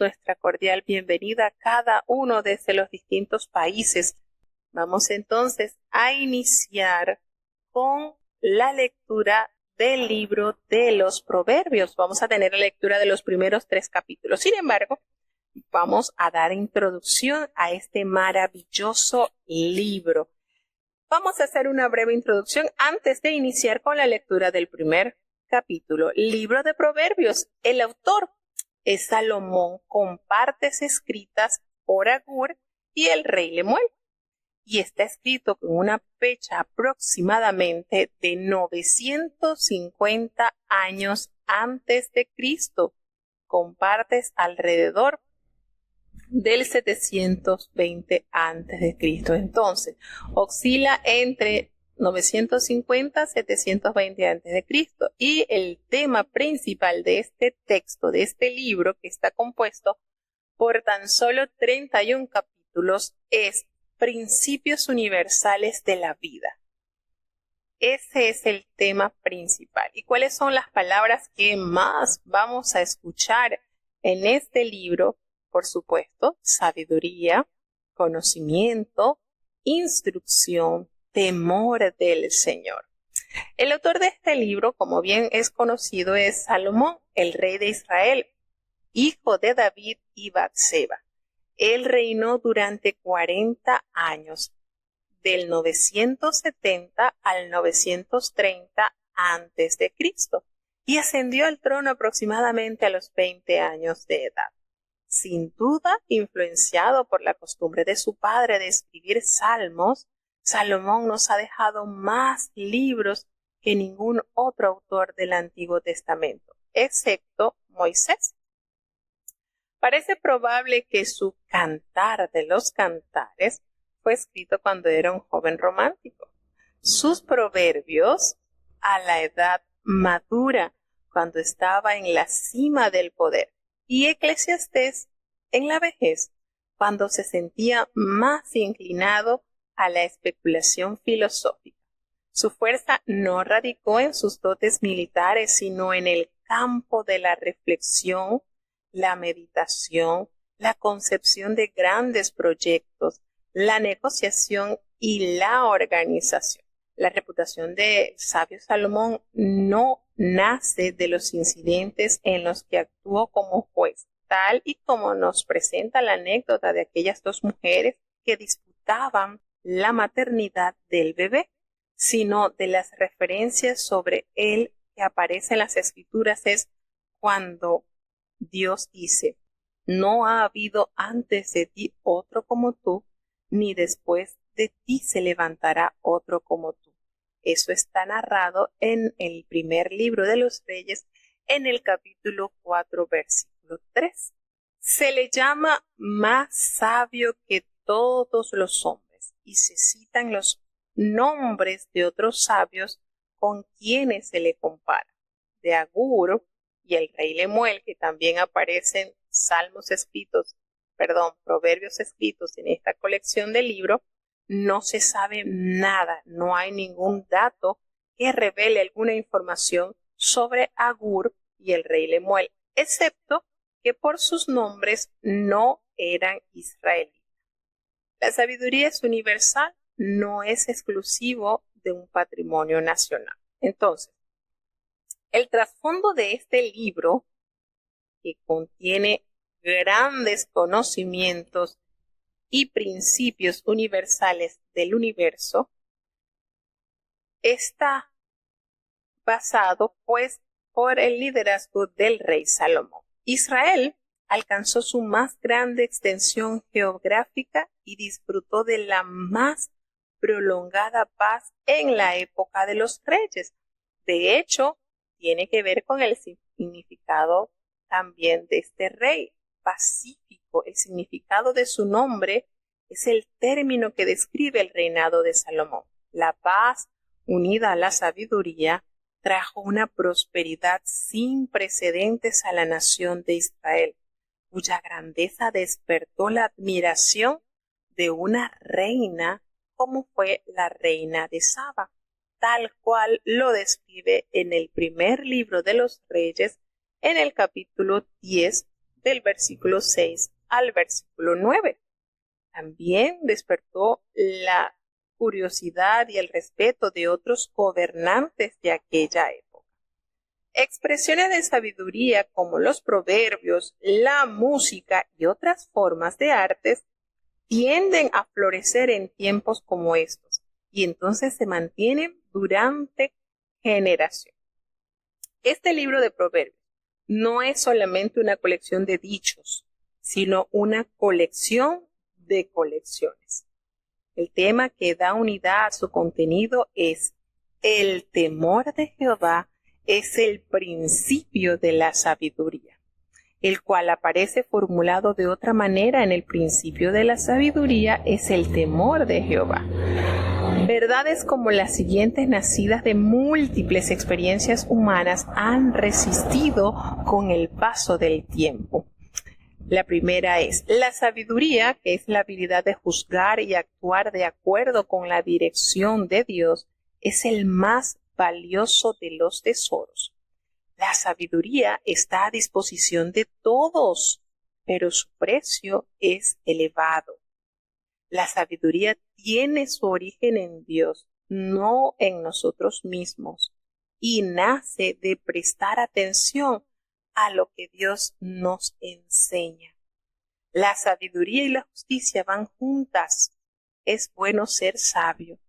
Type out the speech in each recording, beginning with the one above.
nuestra cordial bienvenida a cada uno desde los distintos países. Vamos entonces a iniciar con la lectura del libro de los Proverbios. Vamos a tener la lectura de los primeros 3 capítulos. Sin embargo, vamos a dar introducción a este maravilloso libro. Vamos a hacer una breve introducción antes de iniciar con la lectura del primer capítulo. Libro de Proverbios. El autor es Salomón, con partes escritas por Agur y el rey Lemuel. Y está escrito con una fecha aproximadamente de 950 años antes de Cristo, con partes alrededor del 720 antes de Cristo. Entonces, oscila entre 950 y 720 antes de Cristo. Y el tema principal de este texto, de este libro, que está compuesto por tan solo 31 capítulos, es Principios universales de la vida. Ese es el tema principal. ¿Y cuáles son las palabras que más vamos a escuchar en este libro? Por supuesto, sabiduría, conocimiento, instrucción, temor del Señor. El autor de este libro, como bien es conocido, es Salomón, el rey de Israel, hijo de David y Batseba. Él reinó durante 40 años, del 970 al 930 antes de Cristo, y ascendió al trono aproximadamente a los 20 años de edad. Sin duda, influenciado por la costumbre de su padre de escribir salmos, Salomón nos ha dejado más libros que ningún otro autor del Antiguo Testamento, excepto Moisés. Parece probable que su Cantar de los Cantares fue escrito cuando era un joven romántico. Sus proverbios, a la edad madura, cuando estaba en la cima del poder. Y Eclesiastés en la vejez, cuando se sentía más inclinado a la especulación filosófica. Su fuerza no radicó en sus dotes militares, sino en el campo de la reflexión, la meditación, la concepción de grandes proyectos, la negociación y la organización. La reputación de sabio Salomón no nace de los incidentes en los que actuó como juez, tal y como nos presenta la anécdota de aquellas 2 mujeres que disputaban la maternidad del bebé, sino de las referencias sobre él que aparecen en las Escrituras. Es cuando Dios dice: no ha habido antes de ti otro como tú, ni después de ti se levantará otro como tú. Eso está narrado en el primer libro de los Reyes, en el capítulo 4, versículo 3. Se le llama más sabio que todos los hombres, y se citan los nombres de otros sabios con quienes se le compara. De Agur y el rey Lemuel, que también aparecen proverbios escritos en esta colección de libros, no se sabe nada, no hay ningún dato que revele alguna información sobre Agur y el rey Lemuel, excepto que por sus nombres no eran israelitas. La sabiduría es universal, no es exclusivo de un patrimonio nacional. Entonces, el trasfondo de este libro, que contiene grandes conocimientos y principios universales del universo, está basado pues por el liderazgo del rey Salomón. Israel alcanzó su más grande extensión geográfica y disfrutó de la más prolongada paz en la época de los reyes. De hecho, tiene que ver con el significado también de este rey, pacífico. El significado de su nombre es el término que describe el reinado de Salomón. La paz, unida a la sabiduría, trajo una prosperidad sin precedentes a la nación de Israel, cuya grandeza despertó la admiración de una reina como fue la reina de Saba, tal cual lo describe en el primer libro de los Reyes, en el capítulo 10, del versículo 6 al versículo 9. También despertó la curiosidad y el respeto de otros gobernantes de aquella época. Expresiones de sabiduría como los proverbios, la música y otras formas de artes tienden a florecer en tiempos como estos y entonces se mantienen durante generaciones. Este libro de proverbios no es solamente una colección de dichos, sino una colección de colecciones. El tema que da unidad a su contenido es: el temor de Jehová es el principio de la sabiduría, el cual aparece formulado de otra manera en el principio de la sabiduría es el temor de Jehová. Verdades como las siguientes, nacidas de múltiples experiencias humanas, han resistido con el paso del tiempo. La primera es: la sabiduría, que es la habilidad de juzgar y actuar de acuerdo con la dirección de Dios, es el más valioso de los tesoros. La sabiduría está a disposición de todos, pero su precio es elevado. La sabiduría tiene su origen en Dios, no en nosotros mismos, y nace de prestar atención a lo que Dios nos enseña. La sabiduría y la justicia van juntas. Es bueno ser sabio,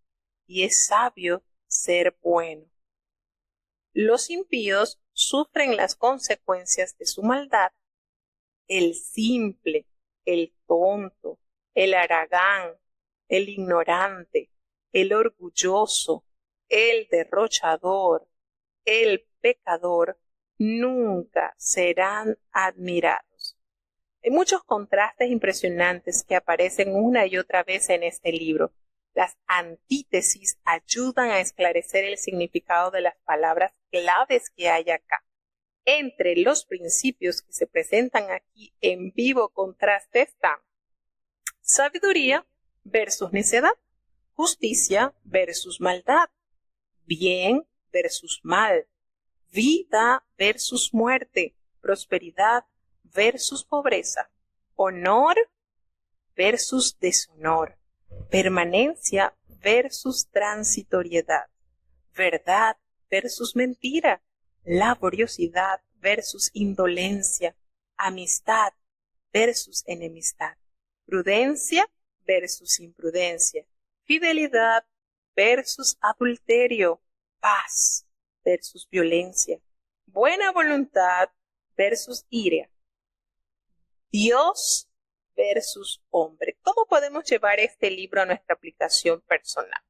y es sabio ser bueno. Los impíos sufren las consecuencias de su maldad. El simple, el tonto, el haragán, el ignorante, el orgulloso, el derrochador, el pecador, nunca serán admirados. Hay muchos contrastes impresionantes que aparecen una y otra vez en este libro. Las antítesis ayudan a esclarecer el significado de las palabras claves que hay acá. Entre los principios que se presentan aquí en vivo contraste están sabiduría versus necedad, justicia versus maldad, bien versus mal, vida versus muerte, prosperidad versus pobreza, honor versus deshonor, permanencia versus transitoriedad, verdad versus mentira, laboriosidad versus indolencia, amistad versus enemistad, prudencia versus imprudencia, fidelidad versus adulterio, paz versus violencia, buena voluntad versus ira, Dios versus hombre. ¿Cómo podemos llevar este libro a nuestra aplicación personal?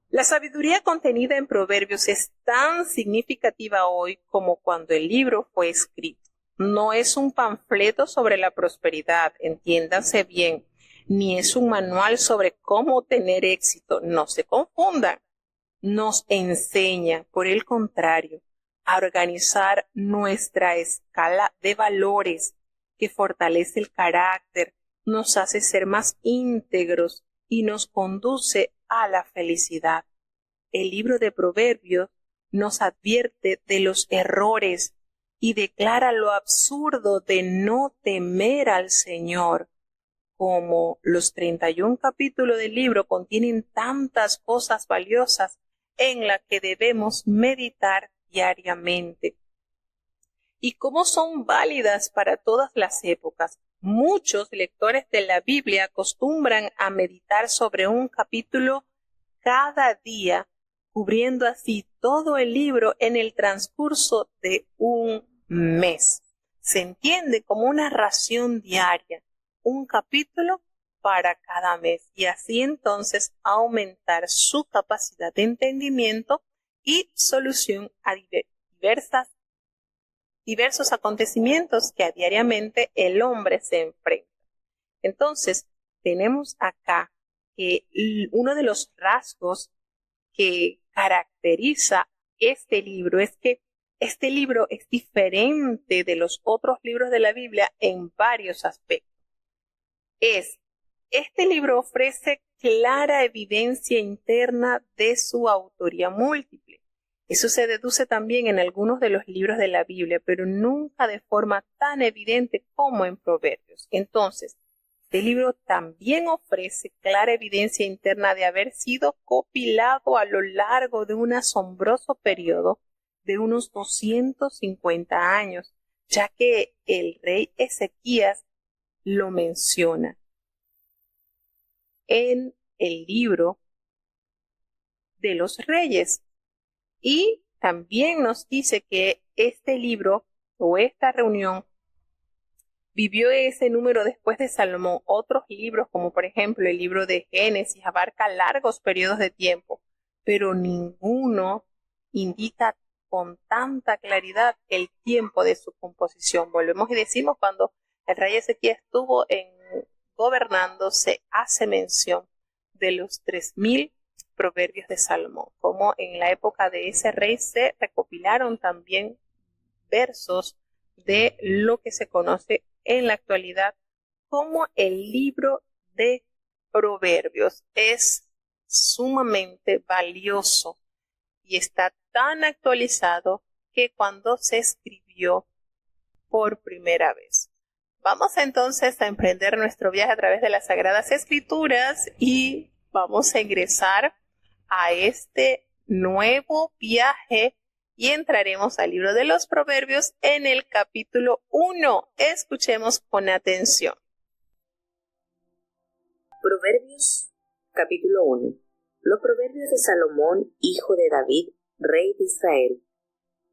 La sabiduría contenida en Proverbios es tan significativa hoy como cuando el libro fue escrito. No es un panfleto sobre la prosperidad, entiéndanse bien, ni es un manual sobre cómo tener éxito, no se confundan. Nos enseña, por el contrario, a organizar nuestra escala de valores que fortalece el carácter, nos hace ser más íntegros y nos conduce a la felicidad. El libro de Proverbios nos advierte de los errores y declara lo absurdo de no temer al Señor. Como los 31 capítulos del libro contienen tantas cosas valiosas en las que debemos meditar diariamente. Y como son válidas para todas las épocas, muchos lectores de la Biblia acostumbran a meditar sobre un capítulo cada día, cubriendo así todo el libro en el transcurso de un mes. Se entiende como una ración diaria, un capítulo para cada mes, y así entonces aumentar su capacidad de entendimiento y solución a diversos acontecimientos que diariamente el hombre se enfrenta. Entonces, tenemos acá que uno de los rasgos que caracteriza este libro es que este libro es diferente de los otros libros de la Biblia en varios aspectos. Este libro ofrece clara evidencia interna de su autoría múltiple. Eso se deduce también en algunos de los libros de la Biblia, pero nunca de forma tan evidente como en Proverbios. Entonces, este libro también ofrece clara evidencia interna de haber sido compilado a lo largo de un asombroso periodo de unos 250 años, ya que el rey Ezequías lo menciona en el libro de los reyes. Y también nos dice que este libro o esta reunión vivió ese número después de Salomón. Otros libros, como por ejemplo el libro de Génesis, abarca largos periodos de tiempo, pero ninguno indica con tanta claridad el tiempo de su composición. Volvemos y decimos, cuando el rey Ezequías estuvo gobernando, se hace mención de los 3000 proverbios de Salomón, como en la época de ese rey se recopilaron también versos de lo que se conoce en la actualidad como el libro de Proverbios. Es sumamente valioso y está tan actualizado que cuando se escribió por primera vez. Vamos entonces a emprender nuestro viaje a través de las Sagradas Escrituras y vamos a ingresar a este nuevo viaje y entraremos al libro de los Proverbios en el capítulo 1. Escuchemos con atención. Proverbios, capítulo 1. Los proverbios de Salomón, hijo de David, rey de Israel,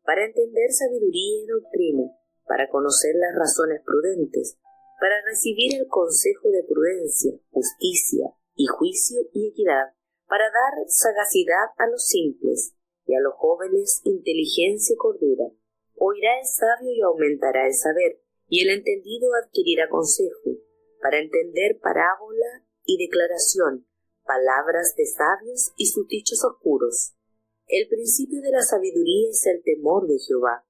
para entender sabiduría y doctrina, para conocer las razones prudentes, para recibir el consejo de prudencia, justicia y juicio y equidad, para dar sagacidad a los simples y a los jóvenes inteligencia y cordura. Oirá el sabio y aumentará el saber, y el entendido adquirirá consejo, para entender parábola y declaración, palabras de sabios y sus dichos oscuros. El principio de la sabiduría es el temor de Jehová.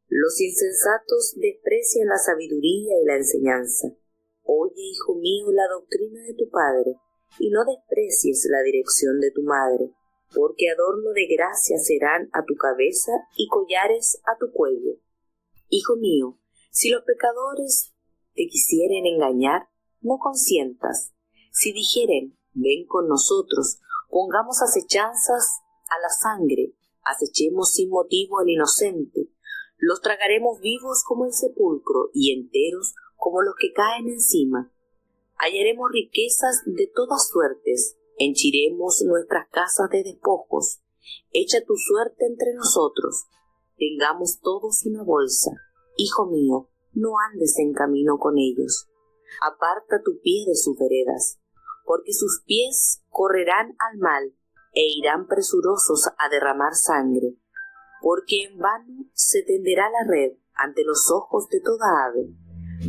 Los insensatos desprecian la sabiduría y la enseñanza. Oye, hijo mío, la doctrina de tu padre, y no desprecies la dirección de tu madre, porque adorno de gracia serán a tu cabeza y collares a tu cuello. Hijo mío, si los pecadores te quisieren engañar, no consientas. Si dijeren, ven con nosotros, pongamos acechanzas a la sangre, acechemos sin motivo al inocente, los tragaremos vivos como el sepulcro y enteros como los que caen encima. Hallaremos riquezas de todas suertes, henchiremos nuestras casas de despojos. Echa tu suerte entre nosotros, tengamos todos una bolsa. Hijo mío, no andes en camino con ellos. Aparta tu pie de sus veredas, porque sus pies correrán al mal e irán presurosos a derramar sangre. Porque en vano se tenderá la red ante los ojos de toda ave,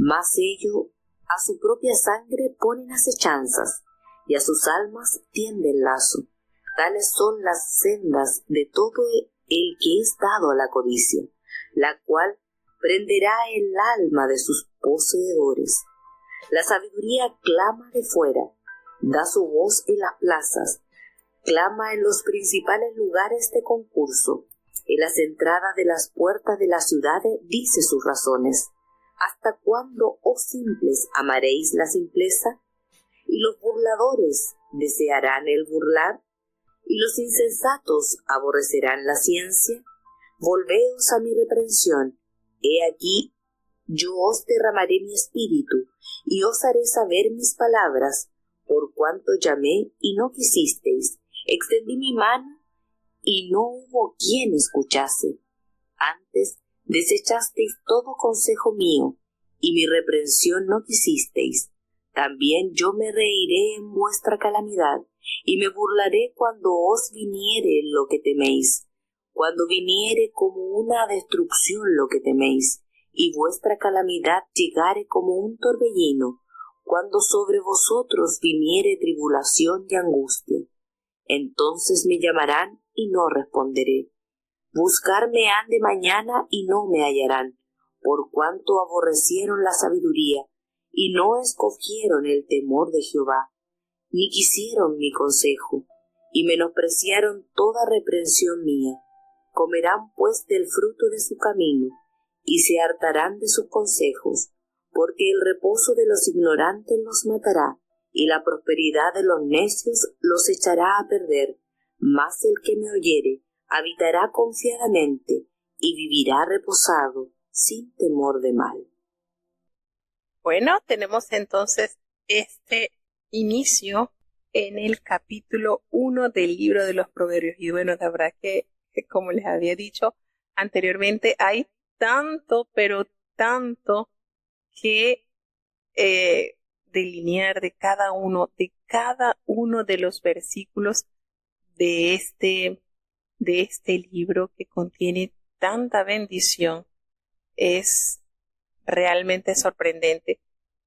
mas ellos a su propia sangre ponen acechanzas, y a sus almas tienden lazo. Tales son las sendas de todo el que es dado a la codicia, la cual prenderá el alma de sus poseedores. La sabiduría clama de fuera, da su voz en las plazas, clama en los principales lugares de concurso. En las entradas de las puertas de las ciudades dice sus razones. ¿Hasta cuándo, oh simples, amaréis la simpleza? ¿Y los burladores desearán el burlar? ¿Y los insensatos aborrecerán la ciencia? Volveos a mi reprensión. He aquí, yo os derramaré mi espíritu, y os haré saber mis palabras, por cuanto llamé y no quisisteis, extendí mi mano y no hubo quien escuchase. Antes desechasteis todo consejo mío, y mi reprensión no quisisteis. También yo me reiré en vuestra calamidad, y me burlaré cuando os viniere lo que teméis, cuando viniere como una destrucción lo que teméis, y vuestra calamidad llegare como un torbellino, cuando sobre vosotros viniere tribulación y angustia. Entonces me llamarán y no responderé. Buscarme han de mañana y no me hallarán, por cuanto aborrecieron la sabiduría, y no escogieron el temor de Jehová, ni quisieron mi consejo, y menospreciaron toda reprensión mía. Comerán pues del fruto de su camino, y se hartarán de sus consejos, porque el reposo de los ignorantes los matará, y la prosperidad de los necios los echará a perder. Mas el que me oyere habitará confiadamente, y vivirá reposado, sin temor de mal. Bueno, tenemos entonces este inicio en el capítulo 1 del libro de los Proverbios. Y bueno, la verdad que, como les había dicho anteriormente, hay tanto, pero tanto que delinear de cada uno de los versículos de este libro que contiene tanta bendición. Es realmente sorprendente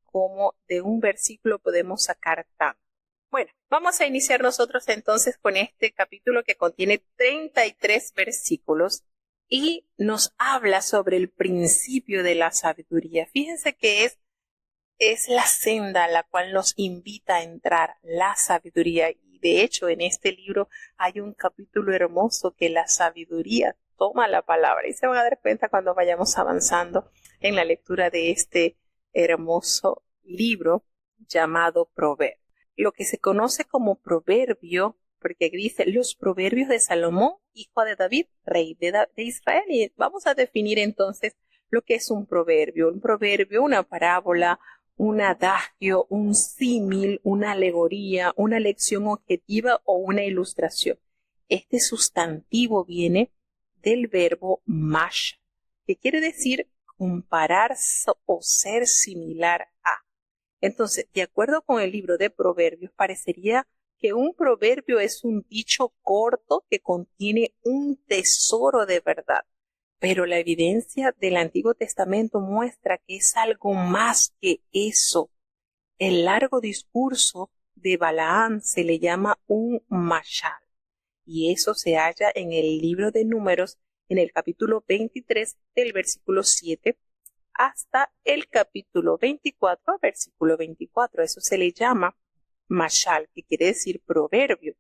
cómo de un versículo podemos sacar tanto. Bueno, vamos a iniciar nosotros entonces con este capítulo que contiene 33 versículos y nos habla sobre el principio de la sabiduría. Fíjense que es la senda a la cual nos invita a entrar la sabiduría. Y de hecho, en este libro hay un capítulo hermoso que la sabiduría toma la palabra. Y se van a dar cuenta cuando vayamos avanzando en la lectura de este hermoso libro llamado Proverbio. Lo que se conoce como proverbio, porque dice los proverbios de Salomón, hijo de David, rey de Israel. Y vamos a definir entonces lo que es un proverbio. Un proverbio, una parábola, un adagio, un símil, una alegoría, una lección objetiva o una ilustración. Este sustantivo viene del verbo mash, que quiere decir comparar o ser similar a. Entonces, de acuerdo con el libro de Proverbios, parecería que un proverbio es un dicho corto que contiene un tesoro de verdad. Pero la evidencia del Antiguo Testamento muestra que es algo más que eso. El largo discurso de Balaam se le llama un mashal, y eso se halla en el libro de Números, en el capítulo 23, del versículo 7 hasta el capítulo 24, versículo 24. Eso se le llama mashal, que quiere decir proverbio.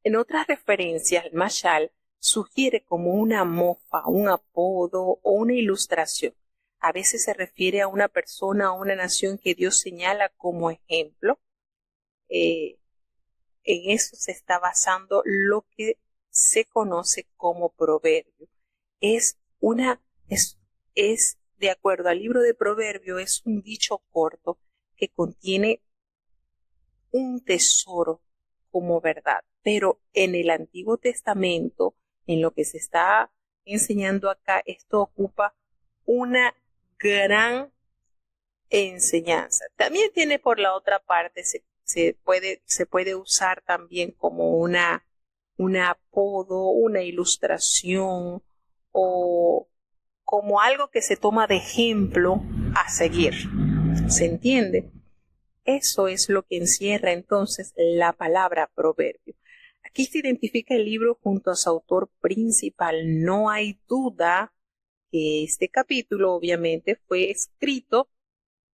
En otras referencias, el mashal sugiere como una mofa, un apodo o una ilustración. A veces se refiere a una persona o una nación que Dios señala como ejemplo. En eso se está basando lo que se conoce como proverbio. De acuerdo al libro de Proverbio, es un dicho corto que contiene un tesoro como verdad. Pero en el Antiguo Testamento, en lo que se está enseñando acá, esto ocupa una gran enseñanza. También tiene por la otra parte, se puede usar también como un apodo, una ilustración o como algo que se toma de ejemplo a seguir. ¿Se entiende? Eso es lo que encierra entonces la palabra proverbio. Aquí se identifica el libro junto a su autor principal. No hay duda que este capítulo obviamente fue escrito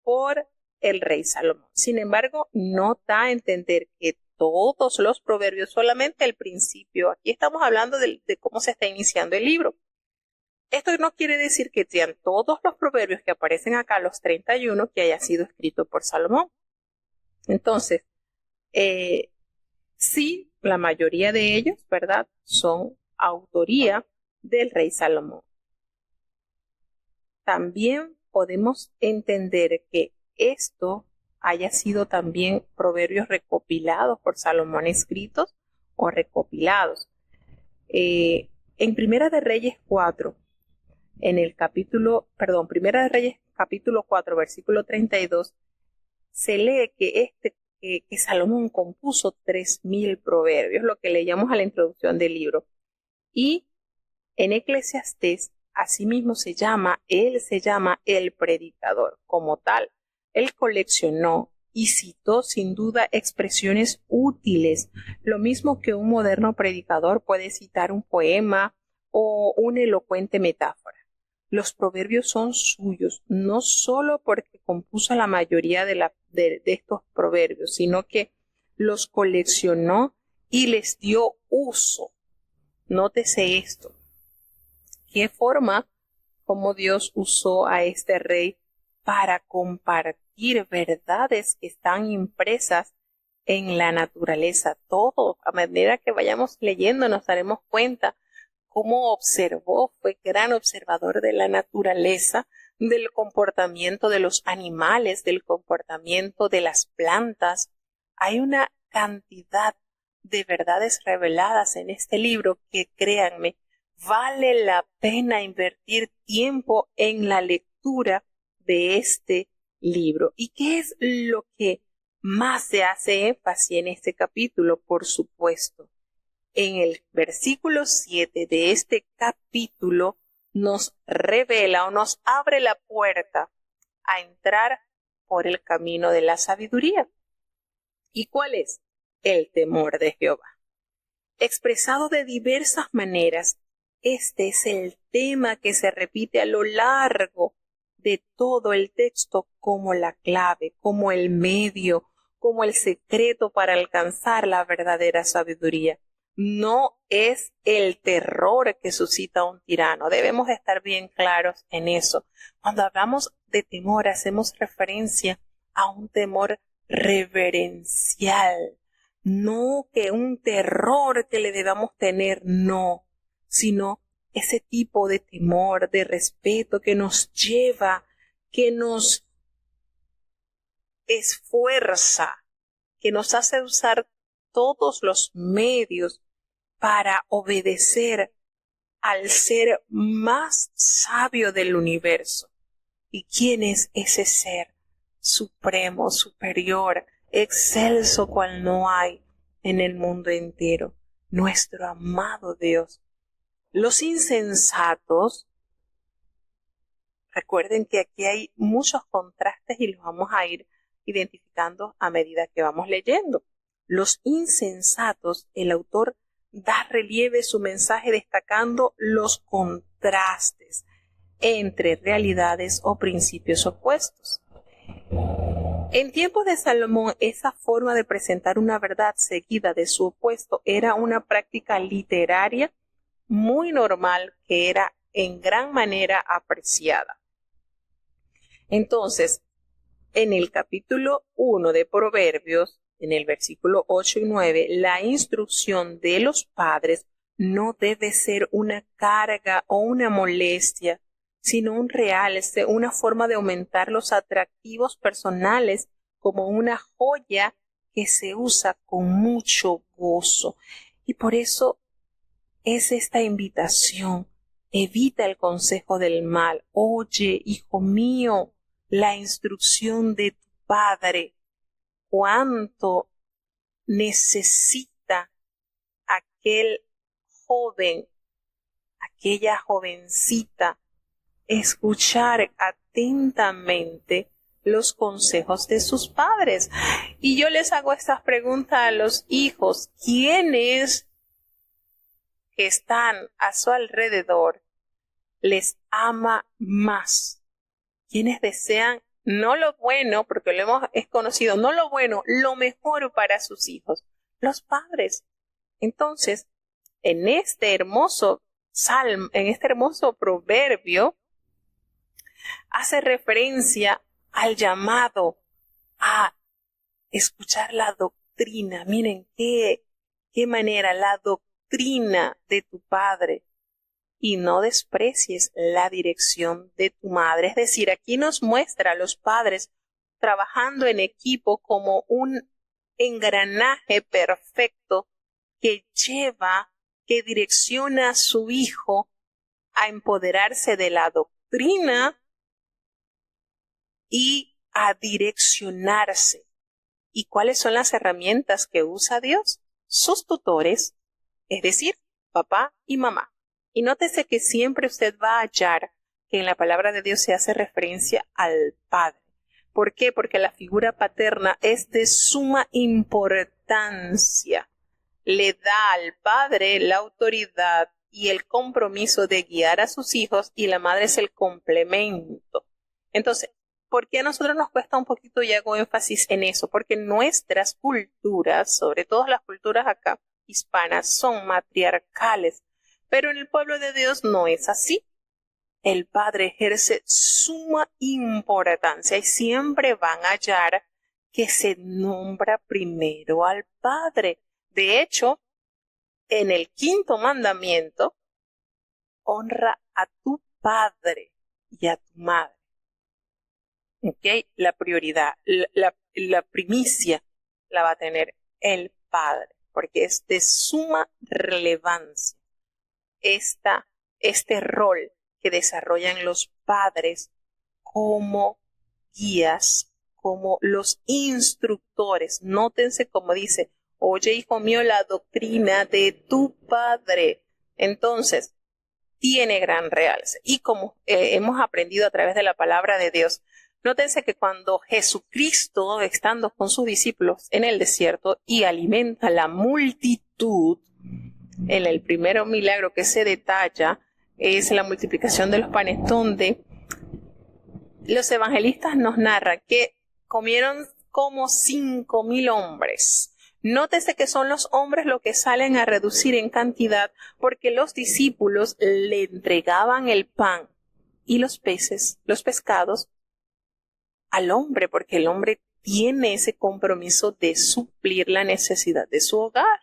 por el rey Salomón. Sin embargo, no da a entender que todos los proverbios, solamente el principio. Aquí estamos hablando de cómo se está iniciando el libro. Esto no quiere decir que sean todos los proverbios que aparecen acá, los 31, que haya sido escrito por Salomón. Entonces, sí, la mayoría de ellos, ¿verdad?, son autoría del rey Salomón. También podemos entender que esto haya sido también proverbios recopilados por Salomón, escritos o recopilados. En Primera de Reyes 4, Primera de Reyes capítulo 4, versículo 32, se lee que Salomón compuso 3,000 proverbios, lo que leíamos a la introducción del libro. Y en Eclesiastés, asimismo se llama el predicador como tal. Él coleccionó y citó sin duda expresiones útiles, lo mismo que un moderno predicador puede citar un poema o una elocuente metáfora. Los proverbios son suyos, no solo porque compuso la mayoría de estos proverbios, sino que los coleccionó y les dio uso. nótese esto. ¿Qué forma como Dios usó a este rey para compartir verdades que están impresas en la naturaleza? Todo, a medida que vayamos leyendo, nos daremos cuenta cómo observó, fue gran observador de la naturaleza, del comportamiento de los animales, del comportamiento de las plantas. Hay una cantidad de verdades reveladas en este libro que, créanme, vale la pena invertir tiempo en la lectura de este libro. ¿Y qué es lo que más se hace énfasis en este capítulo? Por supuesto, en el versículo 7 de este capítulo nos revela o nos abre la puerta a entrar por el camino de la sabiduría. ¿Y cuál es? El temor de Jehová. Expresado de diversas maneras, este es el tema que se repite a lo largo de todo el texto como la clave, como el medio, como el secreto para alcanzar la verdadera sabiduría. No es el terror que suscita un tirano. Debemos estar bien claros en eso. Cuando hablamos de temor, hacemos referencia a un temor reverencial. No que un terror que le debamos tener, no, sino ese tipo de temor, de respeto que nos lleva, que nos esfuerza, que nos hace usar todos los medios para obedecer al ser más sabio del universo. ¿Y quién es ese ser supremo, superior, excelso cual no hay en el mundo entero? Nuestro amado Dios. Los insensatos, recuerden que aquí hay muchos contrastes y los vamos a ir identificando a medida que vamos leyendo. Los insensatos, el autor da relieve su mensaje destacando los contrastes entre realidades o principios opuestos. En tiempos de Salomón, esa forma de presentar una verdad seguida de su opuesto era una práctica literaria muy normal que era en gran manera apreciada. Entonces, en el capítulo 1 de Proverbios, en el versículo 8 y 9, la instrucción de los padres no debe ser una carga o una molestia, sino un realce, una forma de aumentar los atractivos personales como una joya que se usa con mucho gozo. Y por eso es esta invitación: evita el consejo del mal. Oye, hijo mío, la instrucción de tu padre. Cuánto necesita aquel joven, aquella jovencita, escuchar atentamente los consejos de sus padres. Y yo les hago estas preguntas a los hijos: ¿quiénes que están a su alrededor les ama más? ¿Quiénes desean no lo bueno, porque lo hemos conocido, no lo bueno, lo mejor para sus hijos? Los padres. Entonces, en este hermoso salmo, en este hermoso proverbio, hace referencia al llamado a escuchar la doctrina. Miren qué manera, la doctrina de tu padre, y no desprecies la dirección de tu madre. Es decir, aquí nos muestra a los padres trabajando en equipo como un engranaje perfecto que direcciona a su hijo a empoderarse de la doctrina y a direccionarse. ¿Y cuáles son las herramientas que usa Dios? Sus tutores, es decir, papá y mamá. Y nótese que siempre usted va a hallar que en la palabra de Dios se hace referencia al Padre. ¿Por qué? Porque la figura paterna es de suma importancia. Le da al Padre la autoridad y el compromiso de guiar a sus hijos, y la madre es el complemento. Entonces, ¿por qué a nosotros nos cuesta un poquito, y hago énfasis en eso? Porque nuestras culturas, sobre todo las culturas acá hispanas, son matriarcales. Pero en el pueblo de Dios no es así. El padre ejerce suma importancia y siempre van a hallar que se nombra primero al padre. De hecho, en el 5.º mandamiento, honra a tu padre y a tu madre. ¿Ok? La prioridad, la primicia la va a tener el padre, porque es de suma relevancia este rol que desarrollan los padres como guías, como los instructores. Nótense como dice, oye, hijo mío, la doctrina de tu padre. Entonces, tiene gran realce. Y como hemos aprendido a través de la palabra de Dios, nótense que cuando Jesucristo, estando con sus discípulos en el desierto y alimenta la multitud, en el primer milagro que se detalla es la multiplicación de los panes, donde los evangelistas nos narran que comieron como 5.000 hombres. Nótese que son los hombres los que salen a reducir en cantidad, porque los discípulos le entregaban el pan y los pescados al hombre, porque el hombre tiene ese compromiso de suplir la necesidad de su hogar.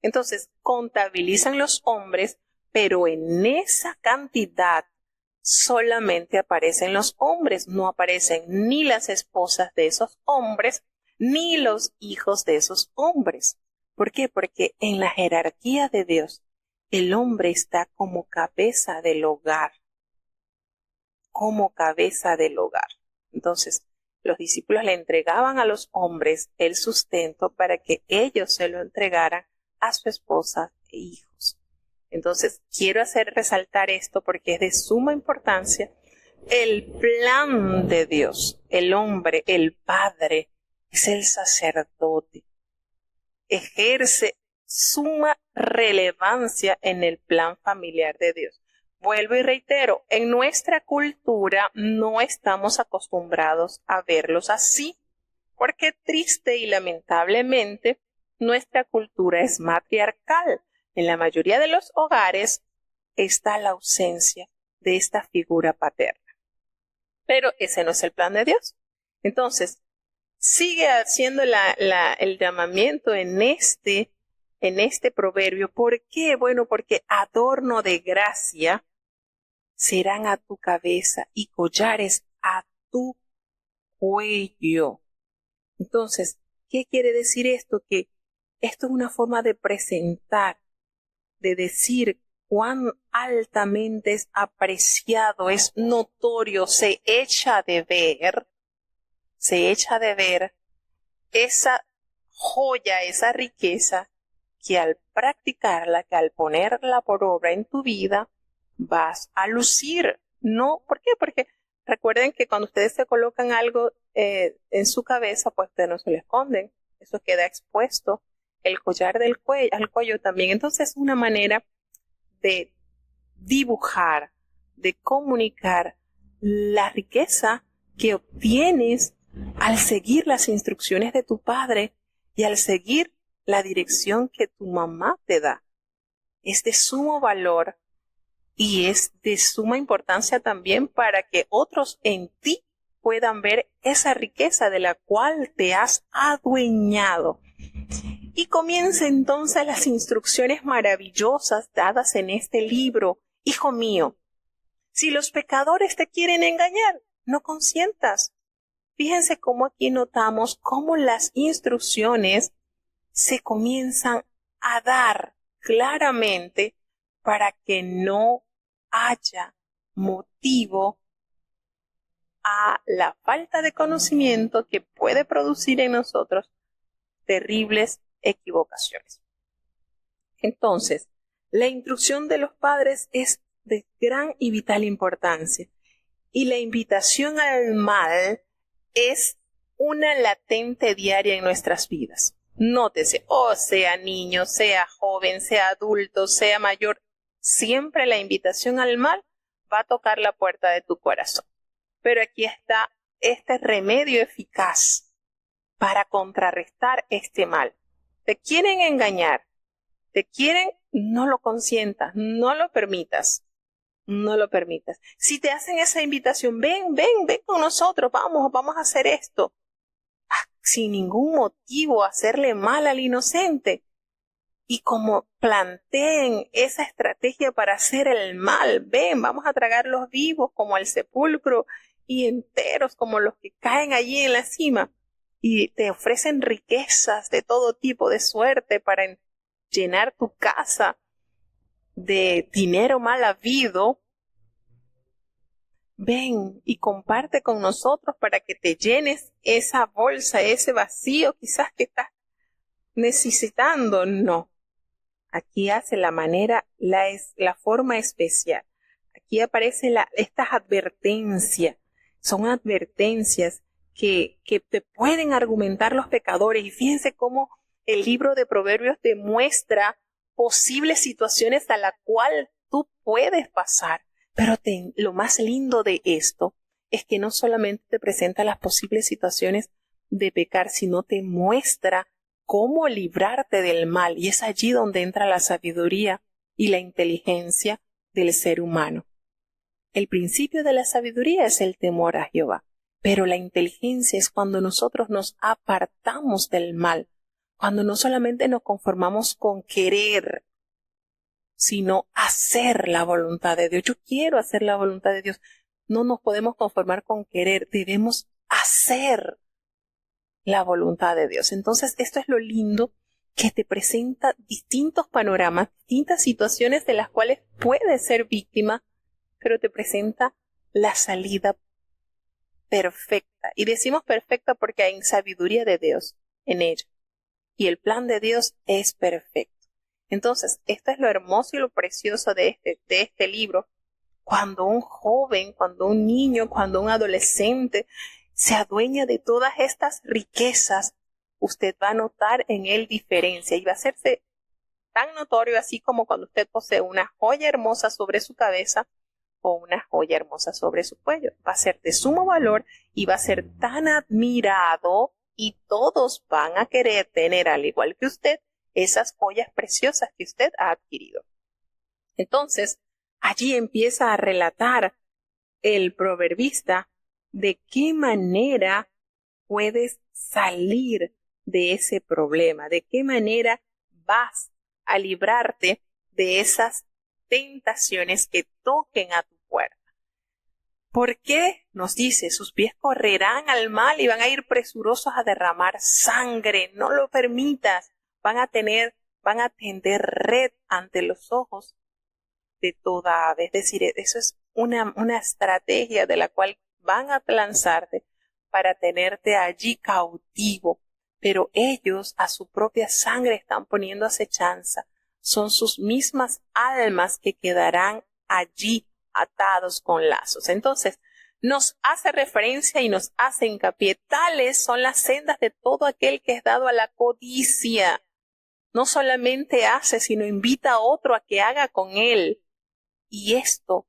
Entonces, contabilizan los hombres, pero en esa cantidad solamente aparecen los hombres, no aparecen ni las esposas de esos hombres, ni los hijos de esos hombres. ¿Por qué? Porque en la jerarquía de Dios, el hombre está como cabeza del hogar. Como cabeza del hogar. Entonces, los discípulos le entregaban a los hombres el sustento para que ellos se lo entregaran a su esposa e hijos. Entonces, quiero resaltar esto porque es de suma importancia. El plan de Dios, el hombre, el padre, es el sacerdote. Ejerce suma relevancia en el plan familiar de Dios. Vuelvo y reitero, en nuestra cultura no estamos acostumbrados a verlos así, porque triste y lamentablemente nuestra cultura es matriarcal. En la mayoría de los hogares está la ausencia de esta figura paterna. Pero ese no es el plan de Dios. Entonces, sigue haciendo el llamamiento en este proverbio. ¿Por qué? Bueno, porque adorno de gracia serán a tu cabeza y collares a tu cuello. Entonces, ¿qué quiere decir esto? Que esto es una forma de presentar, de decir cuán altamente es apreciado, es notorio, se echa de ver esa joya, esa riqueza que al practicarla, que al ponerla por obra en tu vida, vas a lucir. No, ¿por qué? Porque recuerden que cuando ustedes se colocan algo en su cabeza, pues ustedes no se lo esconden. Eso queda expuesto. El collar al cuello también. Entonces es una manera de dibujar, de comunicar la riqueza que obtienes al seguir las instrucciones de tu padre y al seguir la dirección que tu mamá te da. Es de sumo valor y es de suma importancia también para que otros en ti puedan ver esa riqueza de la cual te has adueñado. Y comienza entonces las instrucciones maravillosas dadas en este libro. Hijo mío, si los pecadores te quieren engañar, no consientas. Fíjense cómo aquí notamos cómo las instrucciones se comienzan a dar claramente para que no haya motivo a la falta de conocimiento que puede producir en nosotros terribles equivocaciones. Entonces, la instrucción de los padres es de gran y vital importancia y la invitación al mal es una latente diaria en nuestras vidas. Nótese, sea niño, sea joven, sea adulto, sea mayor, siempre la invitación al mal va a tocar la puerta de tu corazón. Pero aquí está este remedio eficaz para contrarrestar este mal. Te quieren engañar, te quieren, no lo consientas, no lo permitas. No lo permitas. Si te hacen esa invitación, ven con nosotros, vamos a hacer esto. Sin ningún motivo hacerle mal al inocente. Y como planteen esa estrategia para hacer el mal, ven, vamos a tragarlos vivos como al sepulcro y enteros como los que caen allí en la cima. Y te ofrecen riquezas de todo tipo de suerte para llenar tu casa de dinero mal habido. Ven y comparte con nosotros para que te llenes esa bolsa, ese vacío quizás que estás necesitando. No. Aquí hace la forma especial. Aquí aparecen estas advertencias. Son advertencias que te pueden argumentar los pecadores. Y fíjense cómo el libro de Proverbios demuestra posibles situaciones a la cual tú puedes pasar. Pero lo más lindo de esto es que no solamente te presenta las posibles situaciones de pecar, sino te muestra cómo librarte del mal. Y es allí donde entra la sabiduría y la inteligencia del ser humano. El principio de la sabiduría es el temor a Jehová, pero la inteligencia es cuando nosotros nos apartamos del mal, cuando no solamente nos conformamos con querer, sino hacer la voluntad de Dios. Yo quiero hacer la voluntad de Dios. No nos podemos conformar con querer, debemos hacer la voluntad de Dios. Entonces, esto es lo lindo, que te presenta distintos panoramas, distintas situaciones de las cuales puedes ser víctima, pero te presenta la salida perfecta. Y decimos perfecta porque hay sabiduría de Dios en ella. Y el plan de Dios es perfecto. Entonces, esto es lo hermoso y lo precioso de este libro. Cuando un joven, cuando un niño, cuando un adolescente se adueña de todas estas riquezas, usted va a notar en él diferencia y va a hacerse tan notorio así como cuando usted posee una joya hermosa sobre su cabeza o una joya hermosa sobre su cuello. Va a ser de sumo valor y va a ser tan admirado y todos van a querer tener, al igual que usted, esas joyas preciosas que usted ha adquirido. Entonces, allí empieza a relatar el proverbista de qué manera puedes salir de ese problema, de qué manera vas a librarte de esas tentaciones que toquen a tu puerta. ¿Por qué? Nos dice, sus pies correrán al mal y van a ir presurosos a derramar sangre. No lo permitas. Van a tender red ante los ojos de toda ave. Es decir, eso es una estrategia de la cual van a lanzarte para tenerte allí cautivo. Pero ellos a su propia sangre están poniendo acechanza. Son sus mismas almas que quedarán allí atados con lazos. Entonces, nos hace referencia y nos hace hincapié. Tales son las sendas de todo aquel que es dado a la codicia. No solamente hace, sino invita a otro a que haga con él. Y esto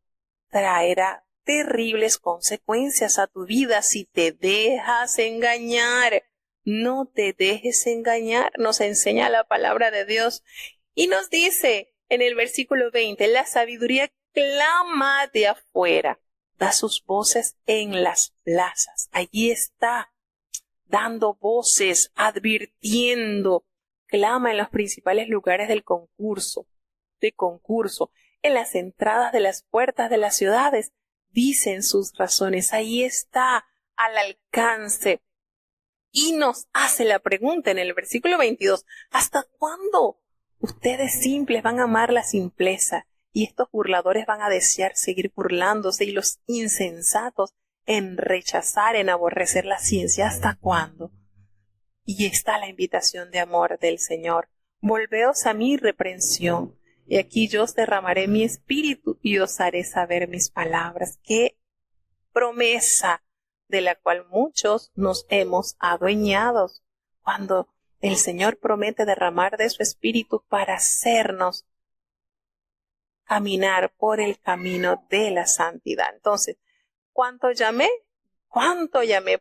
traerá terribles consecuencias a tu vida si te dejas engañar. No te dejes engañar, nos enseña la palabra de Dios. Y nos dice en el versículo 20, la sabiduría clama de afuera, da sus voces en las plazas. Allí está, dando voces, advirtiendo, clama en los principales lugares de concurso, en las entradas de las puertas de las ciudades, dicen sus razones. Ahí está, al alcance. Y nos hace la pregunta en el versículo 22, ¿hasta cuándo ustedes simples van a amar la simpleza y estos burladores van a desear seguir burlándose y los insensatos en rechazar, en aborrecer la ciencia? ¿Hasta cuándo? Y está la invitación de amor del Señor. Volveos a mi reprensión, y aquí yo os derramaré mi espíritu y os haré saber mis palabras. ¡Qué promesa! De la cual muchos nos hemos adueñado, cuando el Señor promete derramar de su espíritu para hacernos caminar por el camino de la santidad. Entonces, ¿cuánto llamé?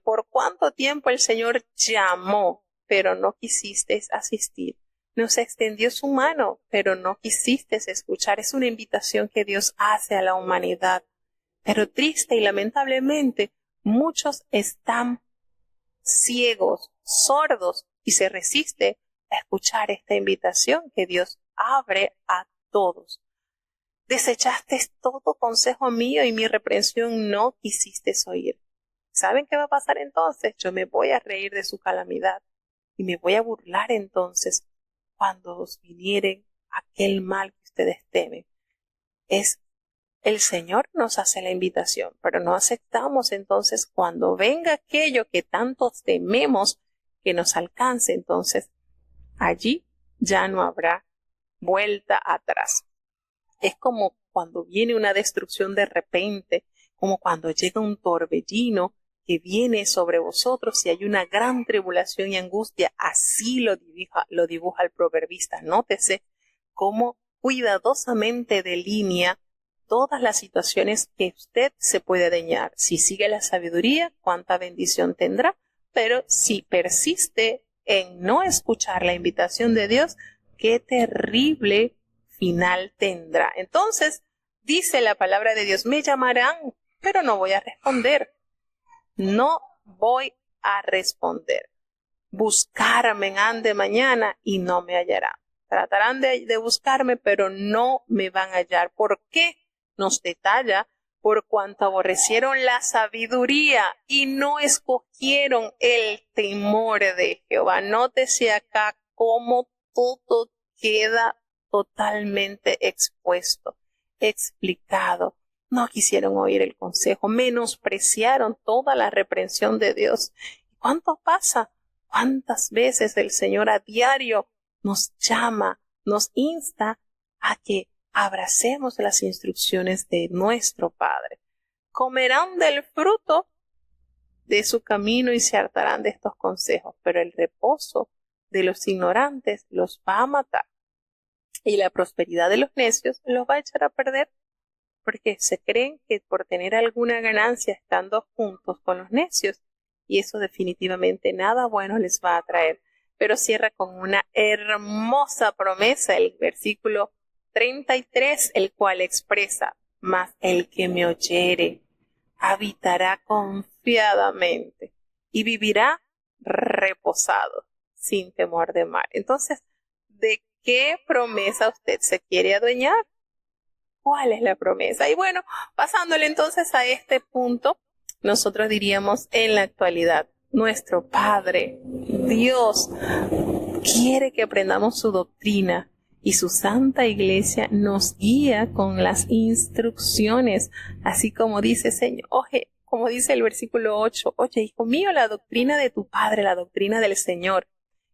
¿Por cuánto tiempo el Señor llamó, pero no quisisteis asistir? nos extendió su mano, pero no quisiste escuchar. Es una invitación que Dios hace a la humanidad. Pero triste y lamentablemente, muchos están ciegos, sordos, y se resiste a escuchar esta invitación que Dios abre a todos. Desechaste todo consejo mío y mi reprensión no quisiste oír. ¿Saben qué va a pasar entonces? Yo me voy a reír de su calamidad y me voy a burlar entonces cuando os viniere aquel mal que ustedes temen. El Señor nos hace la invitación, pero no aceptamos entonces cuando venga aquello que tanto tememos que nos alcance, entonces allí ya no habrá vuelta atrás. Es como cuando viene una destrucción de repente, como cuando llega un torbellino que viene sobre vosotros y hay una gran tribulación y angustia. Así lo dibuja el proverbista. Nótese cómo cuidadosamente delinea todas las situaciones que usted se puede dañar. Si sigue la sabiduría, cuánta bendición tendrá, pero si persiste en no escuchar la invitación de Dios, qué terrible final tendrá. Entonces, dice la palabra de Dios, me llamarán, pero no voy a responder. No voy a responder. Buscarme han de mañana y no me hallarán. Tratarán de buscarme, pero no me van a hallar. ¿Por qué? Nos detalla, por cuanto aborrecieron la sabiduría y no escogieron el temor de Jehová. Nótese acá cómo todo queda totalmente expuesto, explicado. No quisieron oír el consejo, menospreciaron toda la reprensión de Dios. ¿Cuánto pasa? ¿Cuántas veces el Señor a diario nos llama, nos insta a que abracemos las instrucciones de nuestro Padre? Comerán del fruto de su camino y se hartarán de estos consejos, pero el reposo de los ignorantes los va a matar y la prosperidad de los necios los va a echar a perder, porque se creen que por tener alguna ganancia estando juntos con los necios, y eso definitivamente nada bueno les va a traer. Pero cierra con una hermosa promesa el versículo 33, el cual expresa, mas el que me oyere habitará confiadamente y vivirá reposado, sin temor de mal. Entonces, ¿de qué promesa usted se quiere adueñar? ¿Cuál es la promesa? Y bueno, pasándole entonces a este punto, nosotros diríamos en la actualidad, nuestro Padre, Dios, quiere que aprendamos su doctrina y su santa iglesia nos guía con las instrucciones, así como dice Señor, como dice el versículo 8, oye, hijo mío, la doctrina de tu Padre, la doctrina del Señor,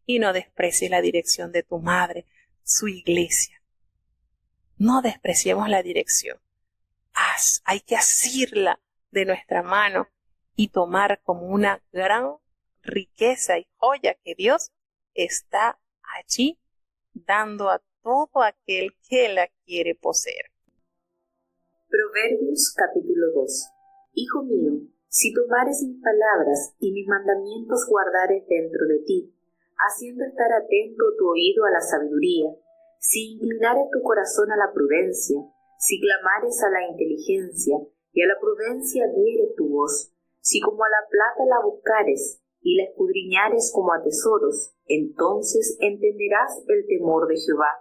y no desprecies la dirección de tu madre, su iglesia. No despreciemos la dirección. Hay que asirla de nuestra mano y tomar como una gran riqueza y joya que Dios está allí dando a todo aquel que la quiere poseer. Proverbios capítulo 2. Hijo mío, si tomares mis palabras y mis mandamientos guardares dentro de ti, haciendo estar atento tu oído a la sabiduría, si inclinares tu corazón a la prudencia, si clamares a la inteligencia y a la prudencia dieres tu voz, si como a la plata la buscares y la escudriñares como a tesoros, entonces entenderás el temor de Jehová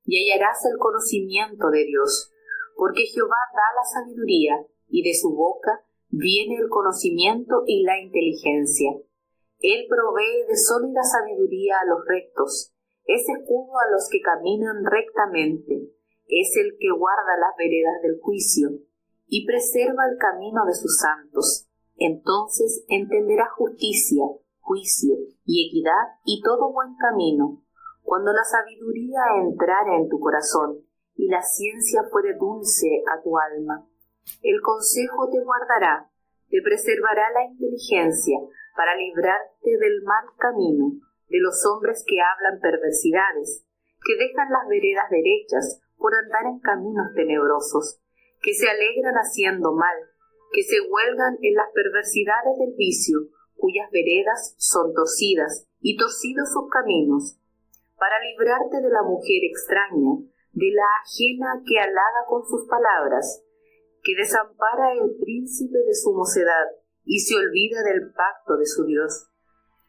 y hallarás el conocimiento de Dios, porque Jehová da la sabiduría y de su boca viene el conocimiento y la inteligencia. Él provee de sólida sabiduría a los rectos, es escudo a los que caminan rectamente, es el que guarda las veredas del juicio y preserva el camino de sus santos. Entonces entenderá justicia, juicio y equidad y todo buen camino. Cuando la sabiduría entrare en tu corazón y la ciencia fuere dulce a tu alma, el consejo te guardará, te preservará la inteligencia para librarte del mal camino, de los hombres que hablan perversidades, que dejan las veredas derechas por andar en caminos tenebrosos, que se alegran haciendo mal, que se huelgan en las perversidades del vicio, cuyas veredas son torcidas y torcidos sus caminos. para librarte de la mujer extraña, de la ajena que halaga con sus palabras, que desampara el príncipe de su mocedad y se olvida del pacto de su Dios,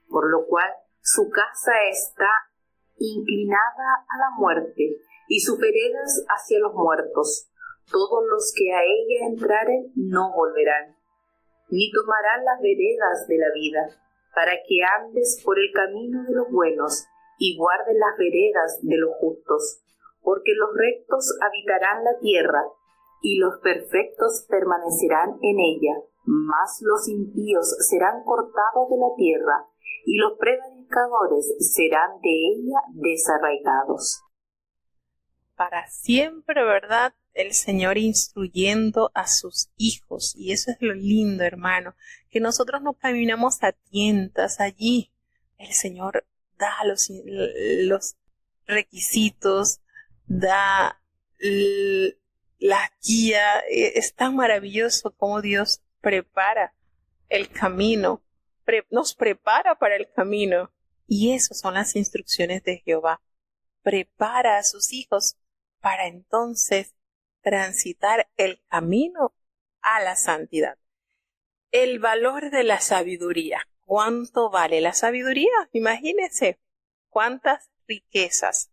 por lo cual su casa está inclinada a la muerte y sus veredas hacia los muertos. Todos los que a ella entraren no volverán, ni tomarán las veredas de la vida, para que andes por el camino de los buenos y guardes las veredas de los justos, porque los rectos habitarán la tierra y los perfectos permanecerán en ella, mas los impíos serán cortados de la tierra y los predicadores serán de ella desarraigados. Para siempre, ¿verdad? El Señor instruyendo a sus hijos. Y eso es lo lindo, hermano, que nosotros no caminamos a tientas allí. El Señor da los requisitos, da la guía. Es tan maravilloso como Dios prepara el camino, nos prepara para el camino. Y esas son las instrucciones de Jehová. Prepara a sus hijos para entonces transitar el camino a la santidad. El valor de la sabiduría. ¿Cuánto vale la sabiduría? Imagínense cuántas riquezas,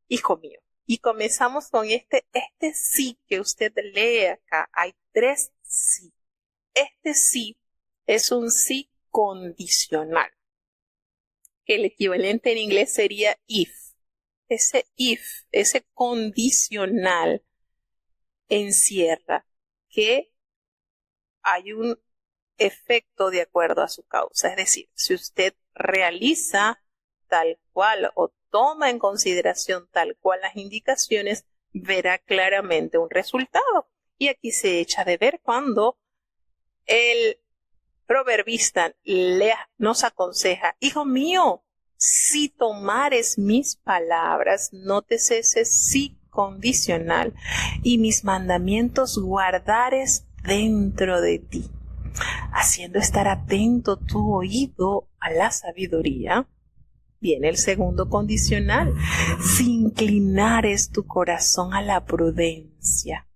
hijo mío. Y comenzamos con este sí que usted lee acá. Hay 3 sí. Este sí es un sí condicional. El equivalente en inglés sería if. Ese condicional encierra que hay un efecto de acuerdo a su causa. Es decir, si usted realiza tal cual o toma en consideración tal cual las indicaciones, verá claramente un resultado. Y aquí se echa de ver cuando el proverbista nos aconseja, hijo mío, si tomares mis palabras, nótese ese sí condicional, y mis mandamientos guardares dentro de ti, haciendo estar atento tu oído a la sabiduría. Viene el segundo condicional, si inclinares tu corazón a la prudencia.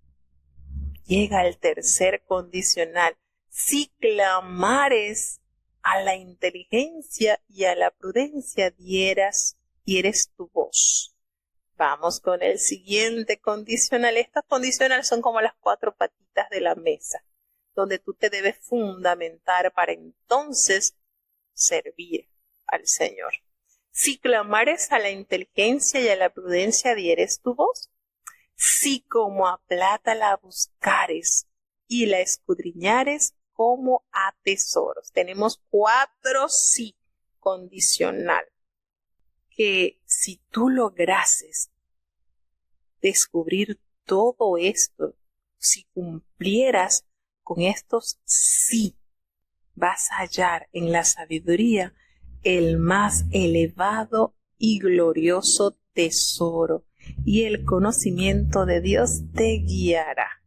Llega el tercer condicional, si clamares a la inteligencia y a la prudencia dieres tu voz. Vamos con el siguiente condicional. Estas condicionales son como las 4 patitas de la mesa, donde tú te debes fundamentar para entonces servir al Señor. Si clamares a la inteligencia y a la prudencia dieres tu voz. Si como a plata la buscares y la escudriñares como a tesoros. Tenemos 4 sí condicional. Que si tú lograses descubrir todo esto, si cumplieras con estos sí, vas a hallar en la sabiduría el más elevado y glorioso tesoro, y el conocimiento de Dios te guiará.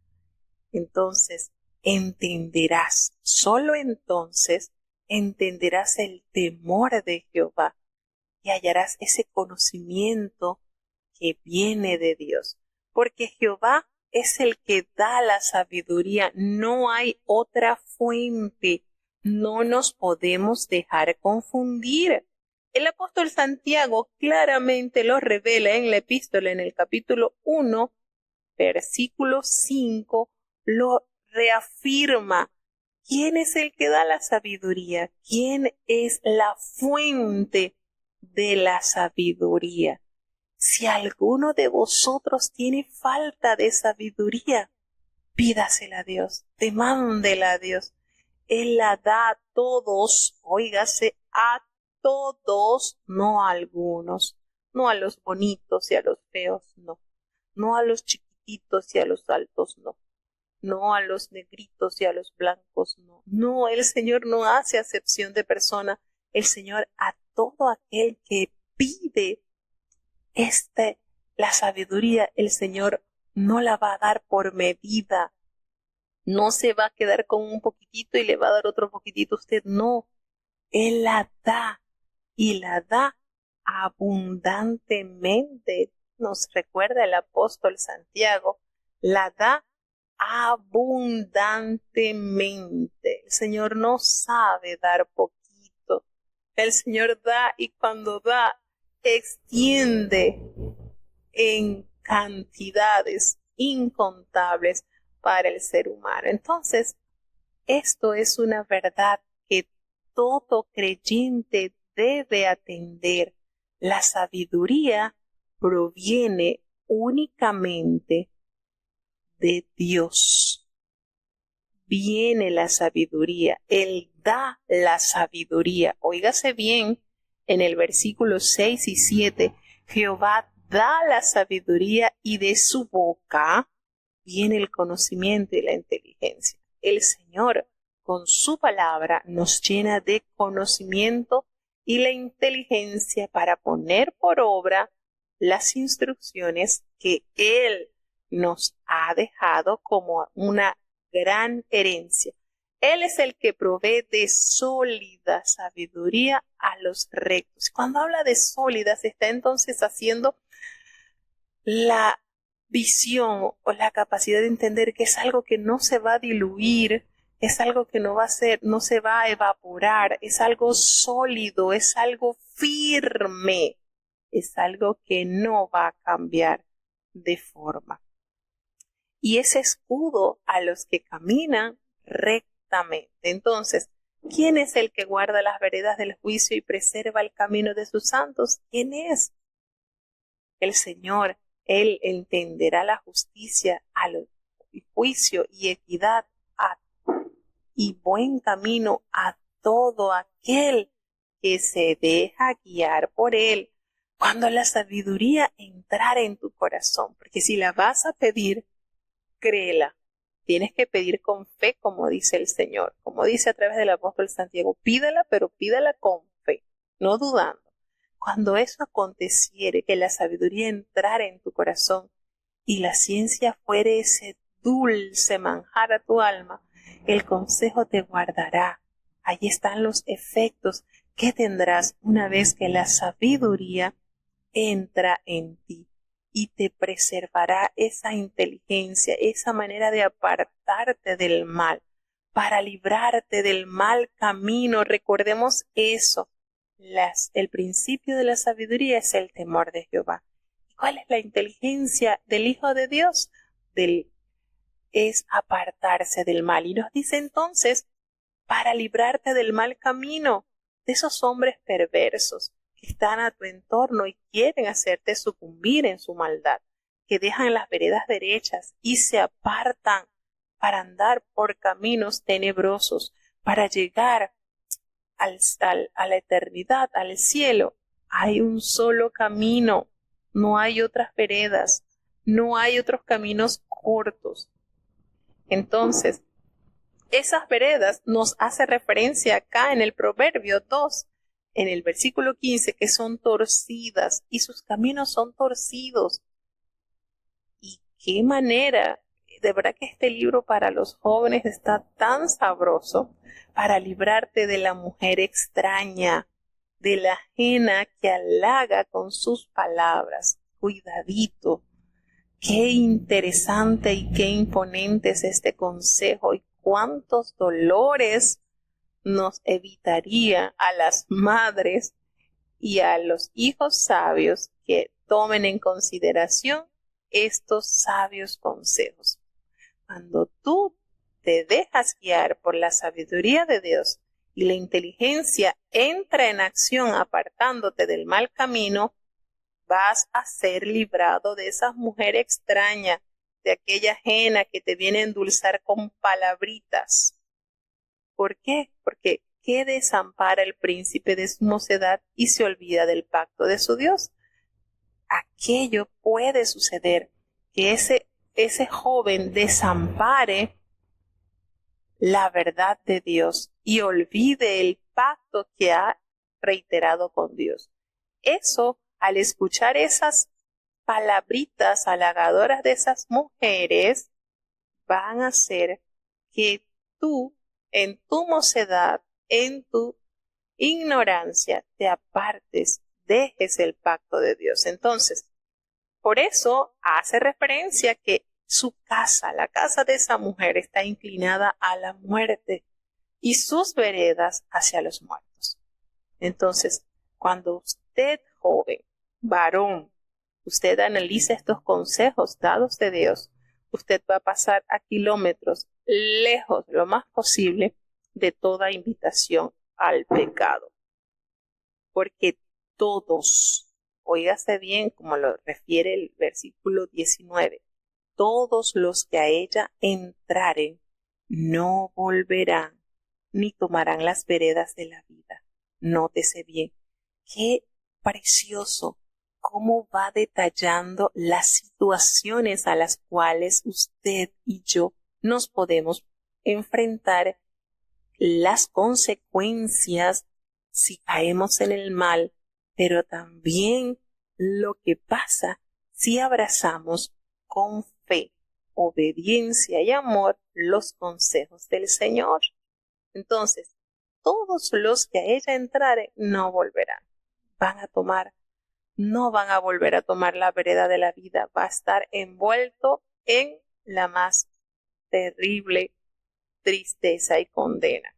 Entonces entenderás, solo entonces entenderás el temor de Jehová y hallarás ese conocimiento que viene de Dios, porque Jehová es el que da la sabiduría, no hay otra fuente, no nos podemos dejar confundir. El apóstol Santiago claramente lo revela en la epístola, en el capítulo 1, versículo 5, lo reafirma. ¿Quién es el que da la sabiduría? ¿Quién es la fuente de la sabiduría? Si alguno de vosotros tiene falta de sabiduría, pídasela a Dios, demándela a Dios. Él la da a todos, óigase, a todos, no a algunos, no a los bonitos y a los feos, no a los chiquititos y a los altos, no a los negritos y a los blancos, no, el Señor no hace acepción de persona, el Señor a todo aquel que pide la sabiduría, el Señor no la va a dar por medida. No se va a quedar con un poquitito y le va a dar otro poquitito a usted. No, Él la da y la da abundantemente, nos recuerda el apóstol Santiago, la da abundantemente. El Señor no sabe dar poquito. El Señor da y cuando da, extiende en cantidades incontables para el ser humano. Entonces, esto es una verdad que todo creyente debe atender. La sabiduría proviene únicamente de Dios. Viene la sabiduría. Él da la sabiduría. Óigase bien, en el versículo 6 y 7, Jehová da la sabiduría y de su boca viene el conocimiento y la inteligencia. El Señor, con su palabra, nos llena de conocimiento y la inteligencia para poner por obra las instrucciones que Él nos ha dejado como una gran herencia. Él es el que provee de sólida sabiduría a los rectos. Cuando habla de sólida, se está entonces haciendo la visión o la capacidad de entender que es algo que no se va a diluir, es algo que no se va a evaporar, es algo sólido, es algo firme, es algo que no va a cambiar de forma. Y es escudo a los que caminan rectamente. Entonces, ¿quién es el que guarda las veredas del juicio y preserva el camino de sus santos? ¿Quién es? El Señor. Él entenderá la justicia, el juicio y equidad y buen camino a todo aquel que se deja guiar por Él. Cuando la sabiduría entrara en tu corazón, porque si la vas a pedir, créela. Tienes que pedir con fe, como dice el Señor, como dice a través del apóstol Santiago, pídala, pero pídala con fe, no dudando. Cuando eso aconteciere, que la sabiduría entrara en tu corazón y la ciencia fuere ese dulce manjar a tu alma, el consejo te guardará. Allí están los efectos que tendrás una vez que la sabiduría entra en ti y te preservará esa inteligencia, esa manera de apartarte del mal, para librarte del mal camino. Recordemos eso. El principio de la sabiduría es el temor de Jehová. ¿Y cuál es la inteligencia del Hijo de Dios? Es apartarse del mal. Y nos dice entonces, para librarte del mal camino, de esos hombres perversos que están a tu entorno y quieren hacerte sucumbir en su maldad, que dejan las veredas derechas y se apartan para andar por caminos tenebrosos, para llegar a la eternidad, al cielo. Hay un solo camino, no hay otras veredas, no hay otros caminos cortos. Entonces, esas veredas nos hace referencia acá en el Proverbio 2, en el versículo 15, que son torcidas y sus caminos son torcidos. ¿Y qué manera? De verdad que este libro para los jóvenes está tan sabroso para librarte de la mujer extraña, de la ajena que halaga con sus palabras. Cuidadito. Qué interesante y qué imponente es este consejo y cuántos dolores nos evitaría a las madres y a los hijos sabios que tomen en consideración estos sabios consejos. Cuando tú te dejas guiar por la sabiduría de Dios y la inteligencia entra en acción apartándote del mal camino, vas a ser librado de esa mujer extraña, de aquella ajena que te viene a endulzar con palabritas. ¿Por qué? Porque ¿qué desampara el príncipe de su mocedad y se olvida del pacto de su Dios? Aquello puede suceder, que ese joven desampare la verdad de Dios y olvide el pacto que ha reiterado con Dios. Eso, al escuchar esas palabritas halagadoras de esas mujeres, van a hacer que tú, en tu mocedad, en tu ignorancia, te apartes dejes el pacto de Dios. Entonces, por eso hace referencia que su casa, la casa de esa mujer, está inclinada a la muerte y sus veredas hacia los muertos. Entonces, cuando usted, joven, varón, usted analiza estos consejos dados de Dios, usted va a pasar a kilómetros lejos, lo más posible, de toda invitación al pecado. Porque todos, óigase bien como lo refiere el versículo 19, todos los que a ella entraren no volverán ni tomarán las veredas de la vida. Nótese bien, qué precioso cómo va detallando las situaciones a las cuales usted y yo nos podemos enfrentar, las consecuencias si caemos en el mal, pero también lo que pasa si abrazamos con fe, obediencia y amor los consejos del Señor. Entonces, todos los que a ella entraren no volverán. No van a volver a tomar la vereda de la vida. Va a estar envuelto en la más terrible tristeza y condena.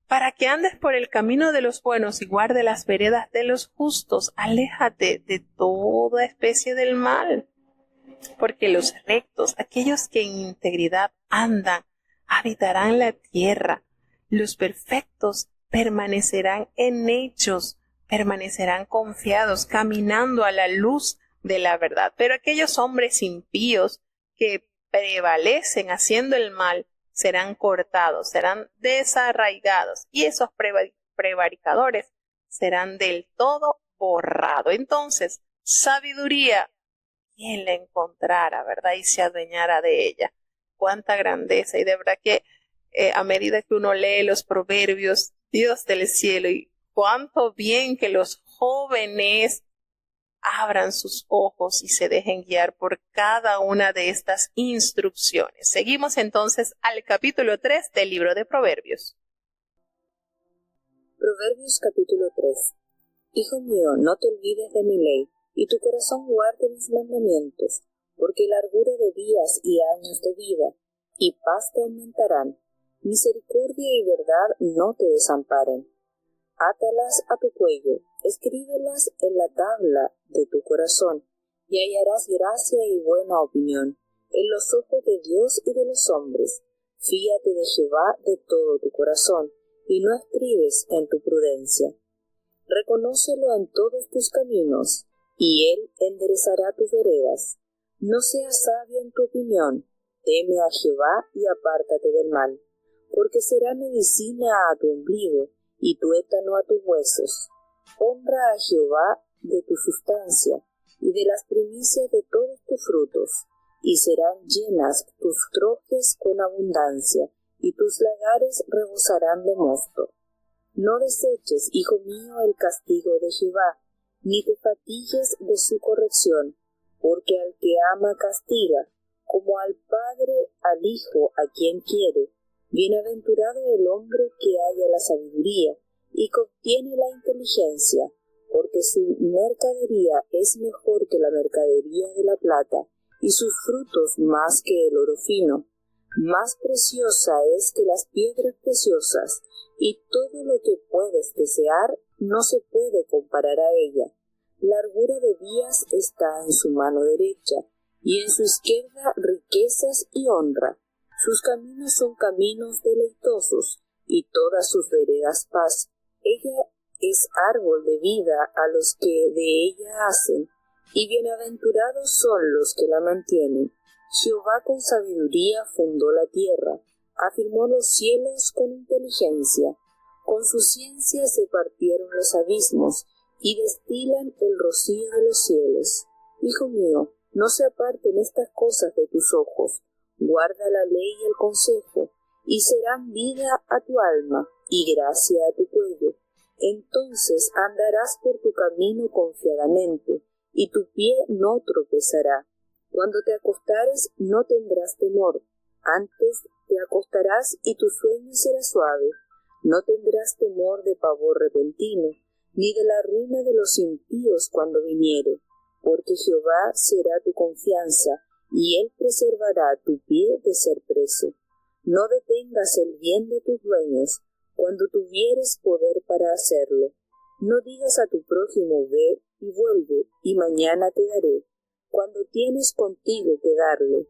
Para que andes por el camino de los buenos y guarde las veredas de los justos, aléjate de toda especie del mal. Porque los rectos, aquellos que en integridad andan, habitarán la tierra. Los perfectos permanecerán en hechos, permanecerán confiados, caminando a la luz de la verdad. Pero aquellos hombres impíos que prevalecen haciendo el mal serán cortados, serán desarraigados, y esos prevaricadores serán del todo borrados. Entonces, sabiduría, ¿quién la encontrara, verdad? Y se adueñara de ella. Cuánta grandeza. Y de verdad que a medida que uno lee los proverbios, Dios del cielo, y cuánto bien que los jóvenes abran sus ojos y se dejen guiar por cada una de estas instrucciones. Seguimos entonces al capítulo 3 del libro de Proverbios. Proverbios capítulo 3. Hijo mío, no te olvides de mi ley, y tu corazón guarde mis mandamientos, porque largura de días y años de vida, y paz te aumentarán. Misericordia y verdad no te desamparen. Átalas a tu cuello, escríbelas en la tabla de tu corazón, y hallarás gracia y buena opinión en los ojos de Dios y de los hombres. Fíate de Jehová de todo tu corazón, y no estribes en tu prudencia. Reconócelo en todos tus caminos, y él enderezará tus veredas. No seas sabio en tu opinión, teme a Jehová y apártate del mal, porque será medicina a tu ombligo y tuétano a tus huesos. Honra a Jehová de tu sustancia y de las primicias de todos tus frutos, y serán llenas tus trojes con abundancia, y tus lagares rebosarán de mosto. No deseches, hijo mío, el castigo de Jehová, ni te fatigues de su corrección, porque al que ama castiga, como al padre al hijo a quien quiere. Bienaventurado el hombre que halla la sabiduría y que obtiene la inteligencia, porque su mercadería es mejor que la mercadería de la plata, y sus frutos más que el oro fino. Más preciosa es que las piedras preciosas, y todo lo que puedes desear no se puede comparar a ella. Largura de días está en su mano derecha, y en su izquierda riquezas y honra. Sus caminos son caminos deleitosos, y todas sus veredas paz. Ella es árbol de vida a los que de ella hacen, y bienaventurados son los que la mantienen. Jehová con sabiduría fundó la tierra, afirmó los cielos con inteligencia. Con su ciencia se partieron los abismos, y destilan el rocío de los cielos. Hijo mío, no se aparten estas cosas de tus ojos. Guarda la ley y el consejo, y serán vida a tu alma, y gracia a tu cuello. Entonces andarás por tu camino confiadamente, y tu pie no tropezará. Cuando te acostares no tendrás temor, antes te acostarás y tu sueño será suave. No tendrás temor de pavor repentino, ni de la ruina de los impíos cuando viniere, porque Jehová será tu confianza, y él preservará tu pie de ser preso. No detengas el bien de tus dueños, cuando tuvieres poder para hacerlo. No digas a tu prójimo, ve y vuelve, y mañana te daré, cuando tienes contigo que darle.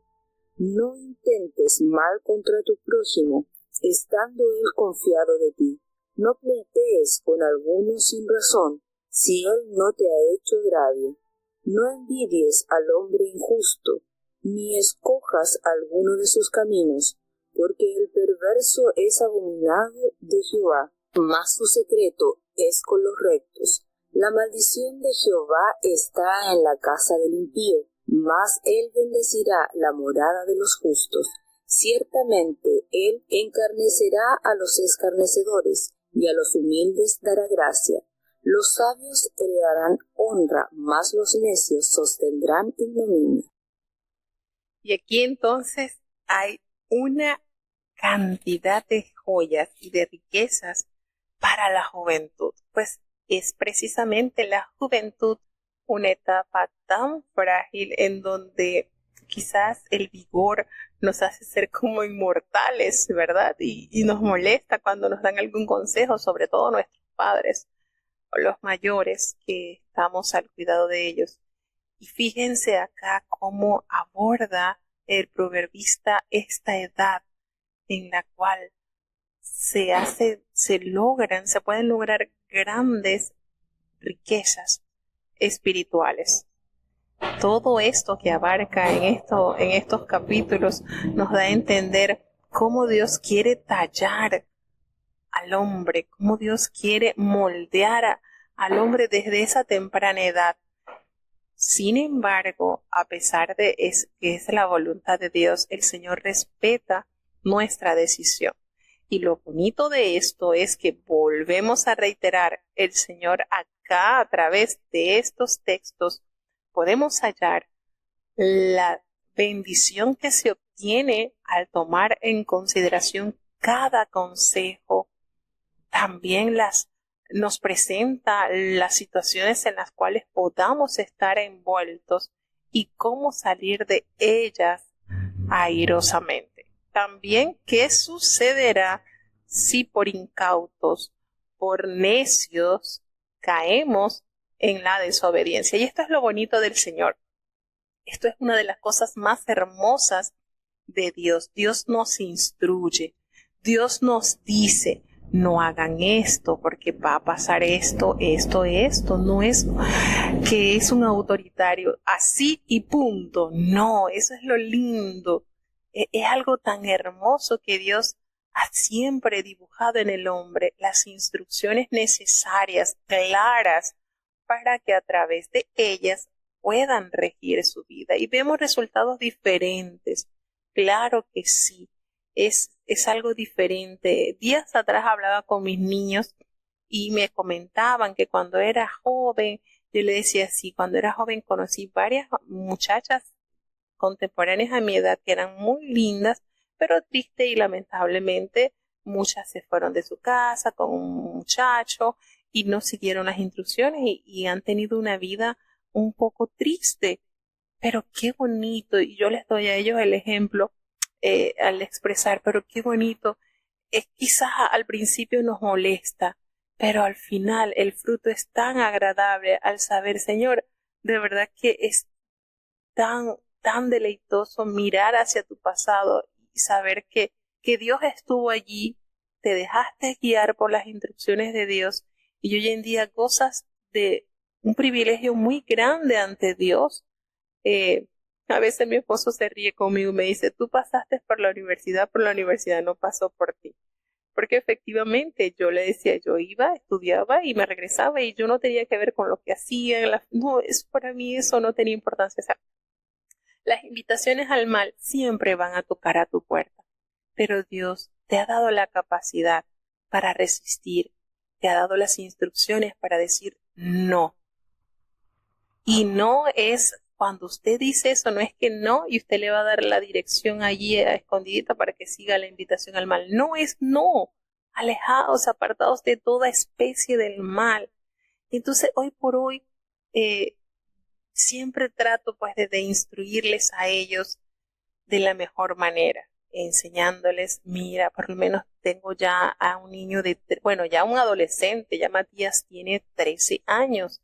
No intentes mal contra tu prójimo, estando él confiado de ti. No pleitees con alguno sin razón, si él no te ha hecho agravio. No envidies al hombre injusto, ni escojas alguno de sus caminos, porque el perverso es abominado de Jehová, mas su secreto es con los rectos. La maldición de Jehová está en la casa del impío, mas él bendecirá la morada de los justos. Ciertamente él encarnecerá a los escarnecedores, y a los humildes dará gracia. Los sabios heredarán honra, mas los necios sostendrán ignominia. Y aquí entonces hay una cantidad de joyas y de riquezas para la juventud, pues es precisamente la juventud una etapa tan frágil en donde quizás el vigor nos hace ser como inmortales, ¿verdad? Y nos molesta cuando nos dan algún consejo, sobre todo nuestros padres o los mayores que estamos al cuidado de ellos. Y fíjense acá cómo aborda el proverbista esta edad en la cual se pueden lograr grandes riquezas espirituales. Todo esto que abarca en estos capítulos nos da a entender cómo Dios quiere tallar al hombre, cómo Dios quiere moldear al hombre desde esa temprana edad. Sin embargo, a pesar de que es la voluntad de Dios, el Señor respeta nuestra decisión. Y lo bonito de esto es que volvemos a reiterar, el Señor acá a través de estos textos podemos hallar la bendición que se obtiene al tomar en consideración cada consejo. También nos presenta las situaciones en las cuales podamos estar envueltos y cómo salir de ellas airosamente. También qué sucederá si por incautos, por necios, caemos en la desobediencia. Y esto es lo bonito del Señor. Esto es una de las cosas más hermosas de Dios. Dios nos instruye. Dios nos dice, no hagan esto porque va a pasar esto. No es que es un autoritario así y punto. No, eso es lo lindo. Es algo tan hermoso que Dios ha siempre dibujado en el hombre las instrucciones necesarias, claras, para que a través de ellas puedan regir su vida. Y vemos resultados diferentes. Claro que sí, es algo diferente. Días atrás hablaba con mis niños y me comentaban que cuando era joven, yo le decía sí, cuando era joven conocí varias muchachas contemporáneas a mi edad que eran muy lindas, pero triste y lamentablemente muchas se fueron de su casa con un muchacho y no siguieron las instrucciones y han tenido una vida un poco triste, pero qué bonito, y yo les doy a ellos el ejemplo al expresar, pero qué bonito, quizás al principio nos molesta, pero al final el fruto es tan agradable al saber, Señor, de verdad que es tan deleitoso mirar hacia tu pasado y saber que Dios estuvo allí, te dejaste guiar por las instrucciones de Dios y hoy en día gozas de un privilegio muy grande ante Dios. A veces mi esposo se ríe conmigo y me dice, tú pasaste por la universidad no pasó por ti. Porque efectivamente yo le decía, yo iba, estudiaba y me regresaba y yo no tenía que ver con lo que hacía. No, para mí eso no tenía importancia. O sea, las invitaciones al mal siempre van a tocar a tu puerta, pero Dios te ha dado la capacidad para resistir, te ha dado las instrucciones para decir no. Y no es, cuando usted dice eso, no es que no, y usted le va a dar la dirección allí a escondidita para que siga la invitación al mal. No es no. Alejados, apartados de toda especie del mal. Entonces, hoy por hoy, siempre trato pues de instruirles a ellos de la mejor manera, enseñándoles, mira, por lo menos tengo ya a un niño ya un adolescente, ya Matías tiene 13 años,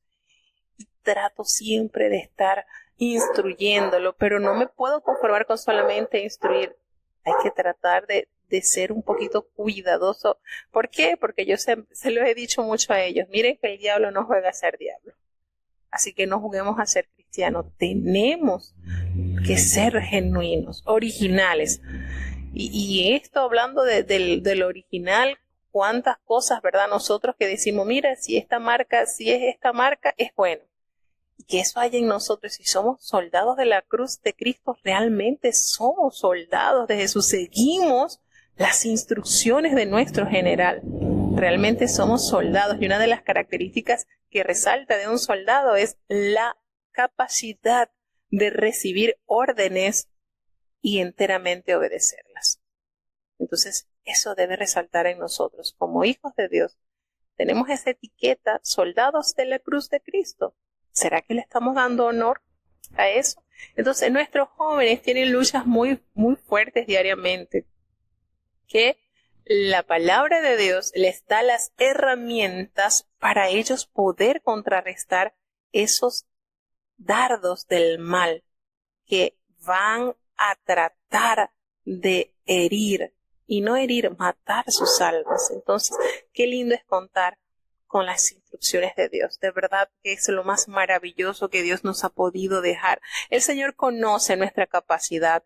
y trato siempre de estar instruyéndolo, pero no me puedo conformar con solamente instruir, hay que tratar de ser un poquito cuidadoso. ¿Por qué? Porque yo se lo he dicho mucho a ellos, miren que el diablo no juega a ser diablo. Así que no juguemos a ser cristianos. Tenemos que ser genuinos, originales. Y esto hablando del original, cuántas cosas, ¿verdad? Nosotros que decimos, mira, si es esta marca, es bueno. Y que eso haya en nosotros. Si somos soldados de la cruz de Cristo, realmente somos soldados de Jesús. Seguimos las instrucciones de nuestro general. Realmente somos soldados. Y una de las características que resalta de un soldado es la capacidad de recibir órdenes y enteramente obedecerlas. Entonces, eso debe resaltar en nosotros. Como hijos de Dios, tenemos esa etiqueta, soldados de la cruz de Cristo. ¿Será que le estamos dando honor a eso? Entonces, nuestros jóvenes tienen luchas muy, muy fuertes diariamente, que la palabra de Dios les da las herramientas para ellos poder contrarrestar esos dardos del mal que van a tratar de herir, y no herir, matar sus almas. Entonces, qué lindo es contar con las instrucciones de Dios. De verdad que es lo más maravilloso que Dios nos ha podido dejar. El Señor conoce nuestra capacidad.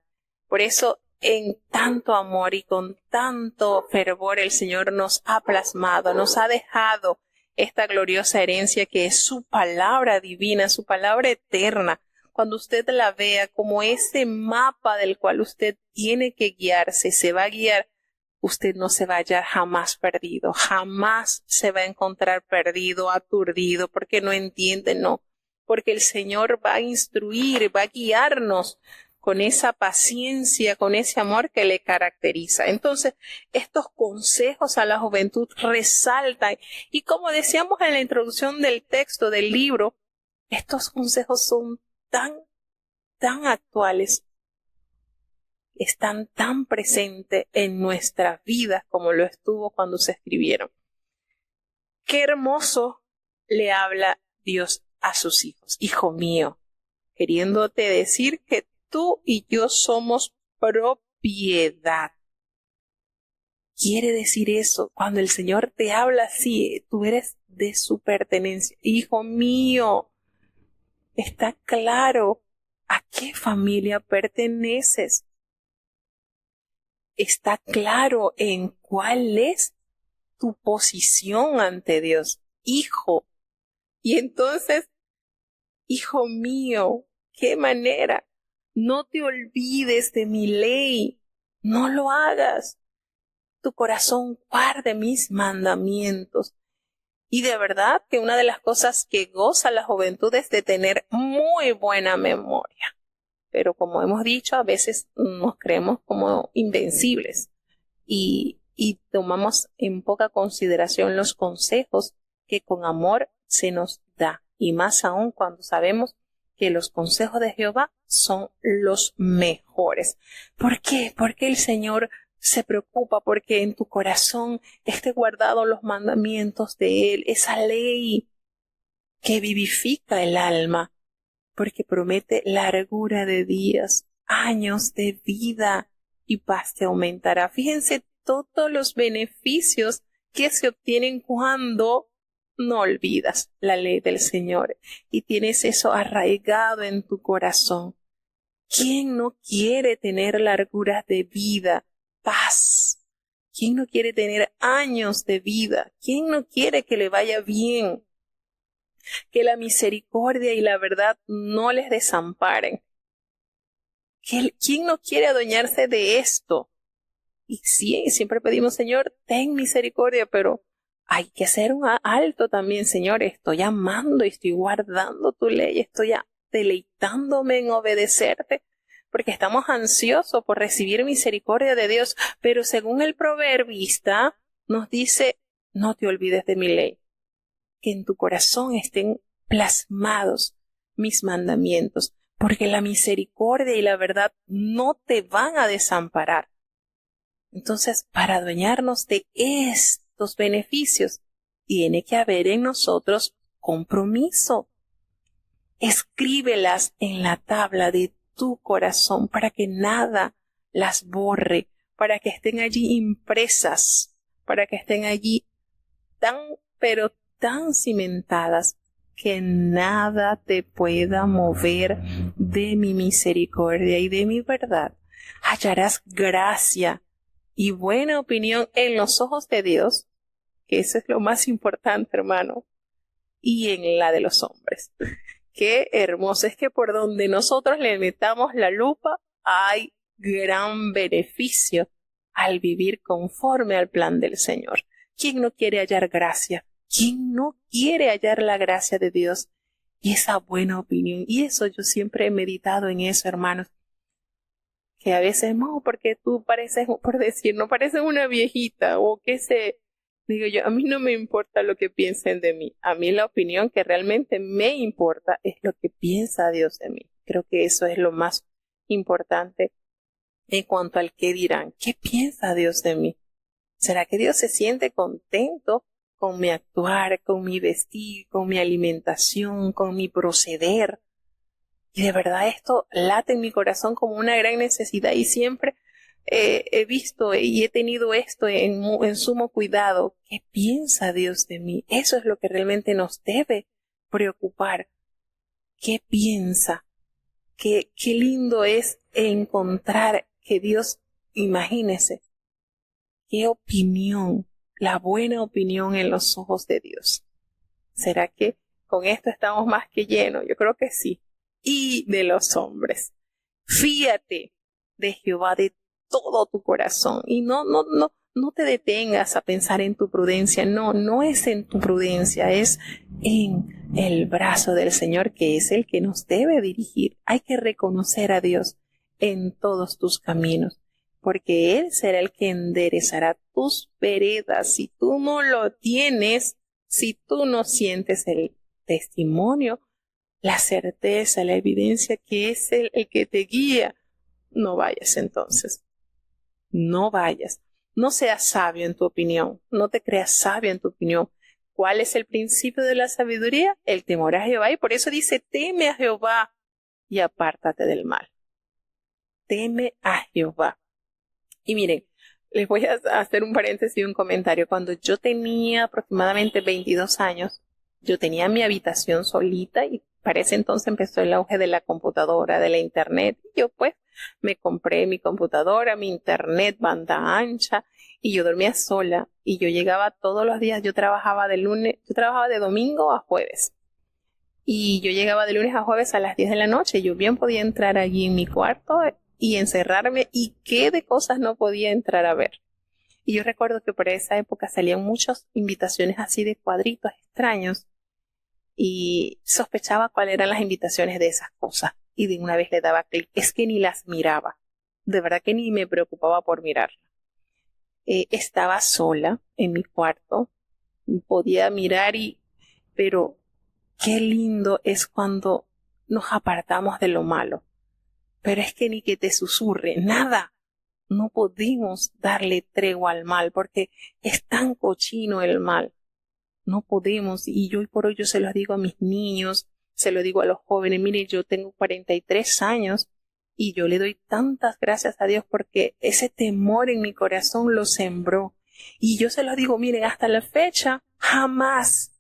Por eso, en tanto amor y con tanto fervor, el Señor nos ha plasmado, nos ha dejado esta gloriosa herencia que es su palabra divina, su palabra eterna. Cuando usted la vea como ese mapa del cual usted tiene que guiarse, se va a guiar, usted no se va a hallar jamás perdido, jamás se va a encontrar perdido, aturdido, porque no entiende, no, porque el Señor va a instruir, va a guiarnos con esa paciencia, con ese amor que le caracteriza. Entonces, estos consejos a la juventud resaltan, y como decíamos en la introducción del texto del libro, estos consejos son tan actuales, están tan presentes en nuestras vidas como lo estuvo cuando se escribieron. Qué hermoso le habla Dios a sus hijos. Hijo mío, queriéndote decir que tú y yo somos propiedad. Quiere decir eso, cuando el Señor te habla así, tú eres de su pertenencia. Hijo mío, está claro a qué familia perteneces. Está claro en cuál es tu posición ante Dios, hijo. Y entonces, hijo mío, qué manera. No te olvides de mi ley, no lo hagas. Tu corazón guarde mis mandamientos. Y de verdad que una de las cosas que goza la juventud es de tener muy buena memoria. Pero como hemos dicho, a veces nos creemos como invencibles y tomamos en poca consideración los consejos que con amor se nos da. Y más aún cuando sabemos que los consejos de Jehová son los mejores. ¿Por qué? Porque el Señor se preocupa porque en tu corazón esté guardado los mandamientos de Él, esa ley que vivifica el alma, porque promete largura de días, años de vida y paz te aumentará. Fíjense todos los beneficios que se obtienen cuando no olvidas la ley del Señor y tienes eso arraigado en tu corazón. ¿Quién no quiere tener larguras de vida, paz? ¿Quién no quiere tener años de vida? ¿Quién no quiere que le vaya bien? Que la misericordia y la verdad no les desamparen. ¿Quién no quiere adueñarse de esto? Y sí, siempre pedimos, Señor, ten misericordia, pero hay que hacer un alto también, Señor. Estoy amando y estoy guardando tu ley, estoy deleitándome en obedecerte, porque estamos ansiosos por recibir misericordia de Dios. Pero según el proverbista, nos dice, no te olvides de mi ley. que en tu corazón estén plasmados mis mandamientos, porque la misericordia y la verdad no te van a desamparar. Entonces, para adueñarnos de estos beneficios, tiene que haber en nosotros compromiso. Escríbelas en la tabla de tu corazón para que nada las borre, para que estén allí impresas, para que estén allí pero tan cimentadas que nada te pueda mover de mi misericordia y de mi verdad. Hallarás gracia y buena opinión en los ojos de Dios, que eso es lo más importante, hermano, y en la de los hombres. Qué hermoso es que por donde nosotros le metamos la lupa hay gran beneficio al vivir conforme al plan del Señor. ¿Quién no quiere hallar gracia? ¿Quién no quiere hallar la gracia de Dios y esa buena opinión? Y eso yo siempre he meditado en eso, hermanos. Que a veces, no, porque tú pareces, por decir, no pareces una viejita o que se... Digo yo, a mí no me importa lo que piensen de mí. A mí la opinión que realmente me importa es lo que piensa Dios de mí. Creo que eso es lo más importante en cuanto al qué dirán. ¿Qué piensa Dios de mí? ¿Será que Dios se siente contento con mi actuar, con mi vestir, con mi alimentación, con mi proceder? Y de verdad esto late en mi corazón como una gran necesidad y siempre he visto y he tenido esto en sumo cuidado. ¿Qué piensa Dios de mí? Eso es lo que realmente nos debe preocupar. ¿Qué piensa? Qué lindo es encontrar que Dios, imagínese, qué opinión, la buena opinión en los ojos de Dios. ¿Será que con esto estamos más que llenos? Yo creo que sí. Y de los hombres. Fíate de Jehová de todo tu corazón y no te detengas a pensar en tu prudencia. No es en tu prudencia, es en el brazo del Señor, que es el que nos debe dirigir. Hay que reconocer a Dios en todos tus caminos, porque Él será el que enderezará tus veredas. Si tú no lo tienes, si tú no sientes el testimonio, la certeza, la evidencia que es el que te guía, no vayas entonces. No vayas. No seas sabio en tu opinión. No te creas sabio en tu opinión. ¿Cuál es el principio de la sabiduría? El temor a Jehová. Y por eso dice, teme a Jehová y apártate del mal. Teme a Jehová. Y miren, les voy a hacer un paréntesis y un comentario. Cuando yo tenía aproximadamente 22 años, yo tenía mi habitación solita y para ese entonces empezó el auge de la computadora, de la internet. Y yo pues me compré mi computadora, mi internet, banda ancha, y yo dormía sola. Y yo llegaba todos los días, yo trabajaba de domingo a jueves. Y yo llegaba de lunes a jueves a las 10 de la noche. Yo bien podía entrar allí en mi cuarto y encerrarme, y qué de cosas no podía entrar a ver. Y yo recuerdo que por esa época salían muchas invitaciones así de cuadritos extraños, y sospechaba cuáles eran las invitaciones de esas cosas, y de una vez le daba clic. Es que ni las miraba, de verdad que ni me preocupaba por mirarlas. Estaba sola en mi cuarto, podía mirar pero qué lindo es cuando nos apartamos de lo malo. Pero es que ni que te susurre, nada. No podemos darle tregua al mal porque es tan cochino el mal. No podemos, y yo hoy por hoy yo se los digo a mis niños, se lo digo a los jóvenes. Mire, yo tengo 43 años y yo le doy tantas gracias a Dios porque ese temor en mi corazón lo sembró. Y yo se los digo, miren, hasta la fecha, jamás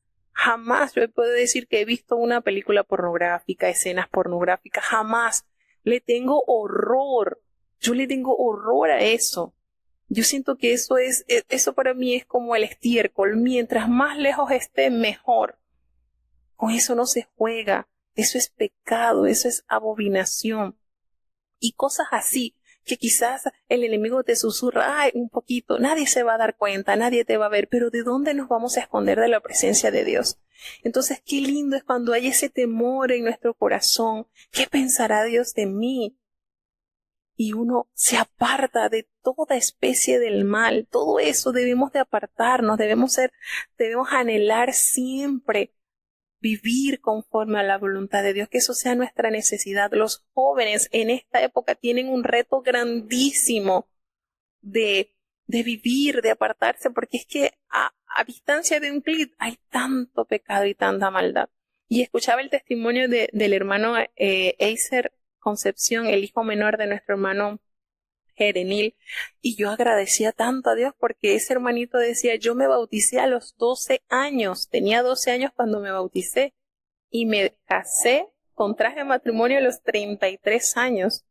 yo puedo decir que he visto una película pornográfica, escenas pornográficas, jamás. Le tengo horror. Yo le tengo horror a eso. Yo siento que eso para mí es como el estiércol. Mientras más lejos esté, mejor. Con eso no se juega. Eso es pecado, eso es abominación. Y cosas así, que quizás el enemigo te susurra, ay, un poquito, nadie se va a dar cuenta, nadie te va a ver, pero ¿de dónde nos vamos a esconder de la presencia de Dios? Entonces, qué lindo es cuando hay ese temor en nuestro corazón. ¿Qué pensará Dios de mí? y uno se aparta de toda especie del mal. Todo eso debemos de apartarnos, debemos anhelar siempre vivir conforme a la voluntad de Dios, que eso sea nuestra necesidad. Los jóvenes en esta época tienen un reto grandísimo de vivir, de apartarse, porque es que a distancia de un clic hay tanto pecado y tanta maldad. Y escuchaba el testimonio del hermano Eiser Concepción, el hijo menor de nuestro hermano Jerenil, y yo agradecía tanto a Dios porque ese hermanito decía, yo me bauticé a los 12 años, tenía 12 años cuando me bauticé, y me casé, contraje matrimonio a los 33 años.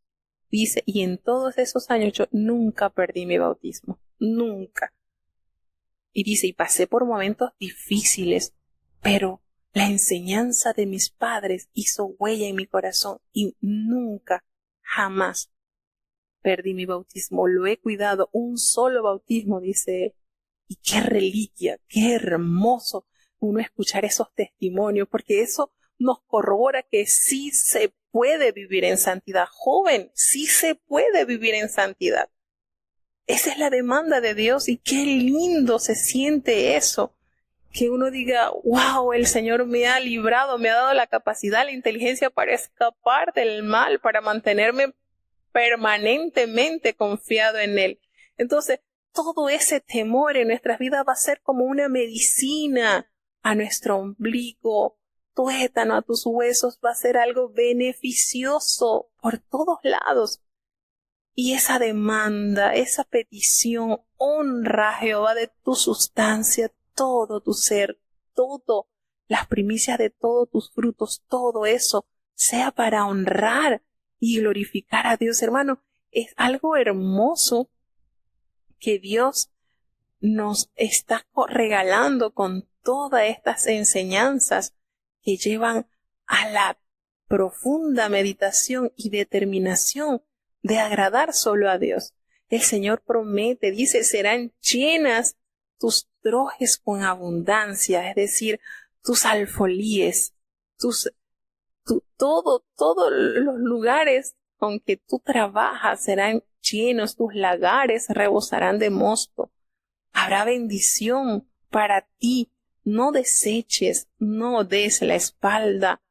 Dice, y en todos esos años yo nunca perdí mi bautismo, nunca. Y dice, y pasé por momentos difíciles, pero la enseñanza de mis padres hizo huella en mi corazón y nunca, jamás perdí mi bautismo. Lo he cuidado, un solo bautismo, dice él. Y qué reliquia, qué hermoso uno escuchar esos testimonios, porque eso nos corrobora que sí se puede vivir en santidad. Joven, sí se puede vivir en santidad. Esa es la demanda de Dios y qué lindo se siente eso. Que uno diga, wow, el Señor me ha librado, me ha dado la capacidad, la inteligencia para escapar del mal, para mantenerme permanentemente confiado en Él. Entonces, todo ese temor en nuestras vidas va a ser como una medicina a nuestro ombligo, tuétano a tus huesos, va a ser algo beneficioso por todos lados. Y esa demanda, esa petición, honra a Jehová de tu sustancia, todo tu ser, todo, las primicias de todos tus frutos, todo eso, sea para honrar y glorificar a Dios, hermano. Es algo hermoso que Dios nos está regalando con todas estas enseñanzas que llevan a la profunda meditación y determinación de agradar solo a Dios. El Señor promete, dice, serán llenas tus trojes con abundancia, es decir, tus alfolíes, todos los lugares con que tú trabajas serán llenos, tus lagares rebosarán de mosto. Habrá bendición para ti. No deseches, no des la espalda.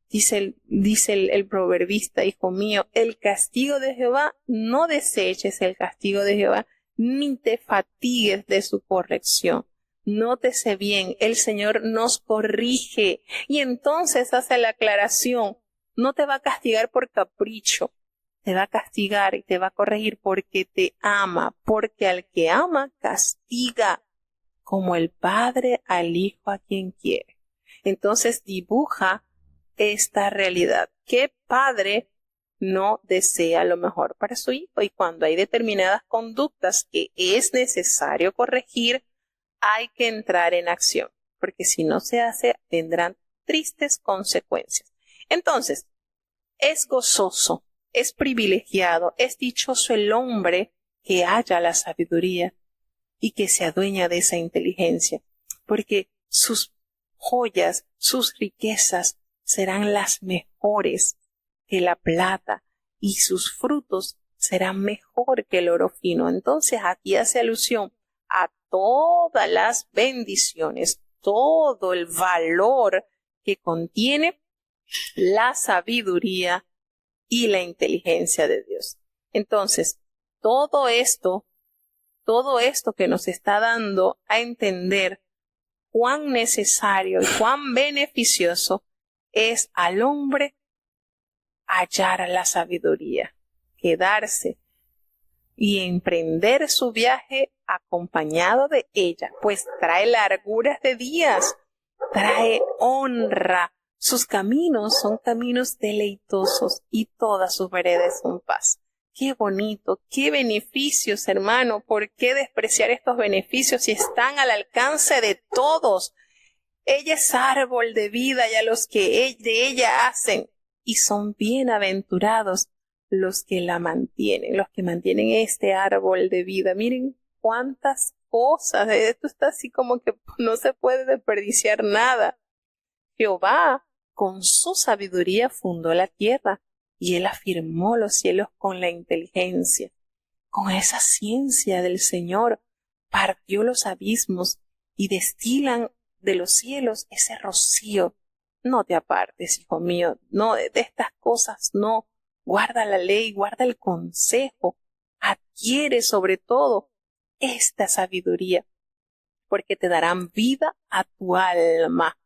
Dice el proverbista, hijo mío, el castigo de Jehová, no deseches el castigo de Jehová, ni te fatigues de su corrección. Nótese bien, el Señor nos corrige y entonces hace la aclaración. No te va a castigar por capricho, te va a castigar y te va a corregir porque te ama, porque al que ama castiga, como el padre al hijo a quien quiere. Entonces dibuja esta realidad. ¿Qué padre no desea lo mejor para su hijo? Y cuando hay determinadas conductas que es necesario corregir, hay que entrar en acción, porque si no se hace, tendrán tristes consecuencias. Entonces, es gozoso, es privilegiado, es dichoso el hombre que halla la sabiduría y que se adueña de esa inteligencia, porque sus joyas, sus riquezas serán las mejores que la plata y sus frutos serán mejor que el oro fino. Entonces aquí hace alusión a todas las bendiciones, todo el valor que contiene la sabiduría y la inteligencia de Dios. Entonces, todo esto que nos está dando a entender cuán necesario y cuán beneficioso es al hombre hallar la sabiduría, quedarse y emprender su viaje acompañado de ella, pues trae larguras de días, trae honra. Sus caminos son caminos deleitosos y todas sus veredas son paz. Qué bonito, qué beneficios, hermano. ¿Por qué despreciar estos beneficios si están al alcance de todos? Ella es árbol de vida y a los que de ella hacen, y son bienaventurados los que la mantienen, los que mantienen este árbol de vida. Miren cuántas cosas, esto está así como que no se puede desperdiciar nada. Jehová con su sabiduría fundó la tierra y Él afirmó los cielos con la inteligencia. Con esa ciencia del Señor partió los abismos y destilan de los cielos ese rocío. No te apartes, hijo mío, no de estas cosas, no. Guarda la ley, guarda el consejo, adquiere sobre todo esta sabiduría, porque te darán vida a tu alma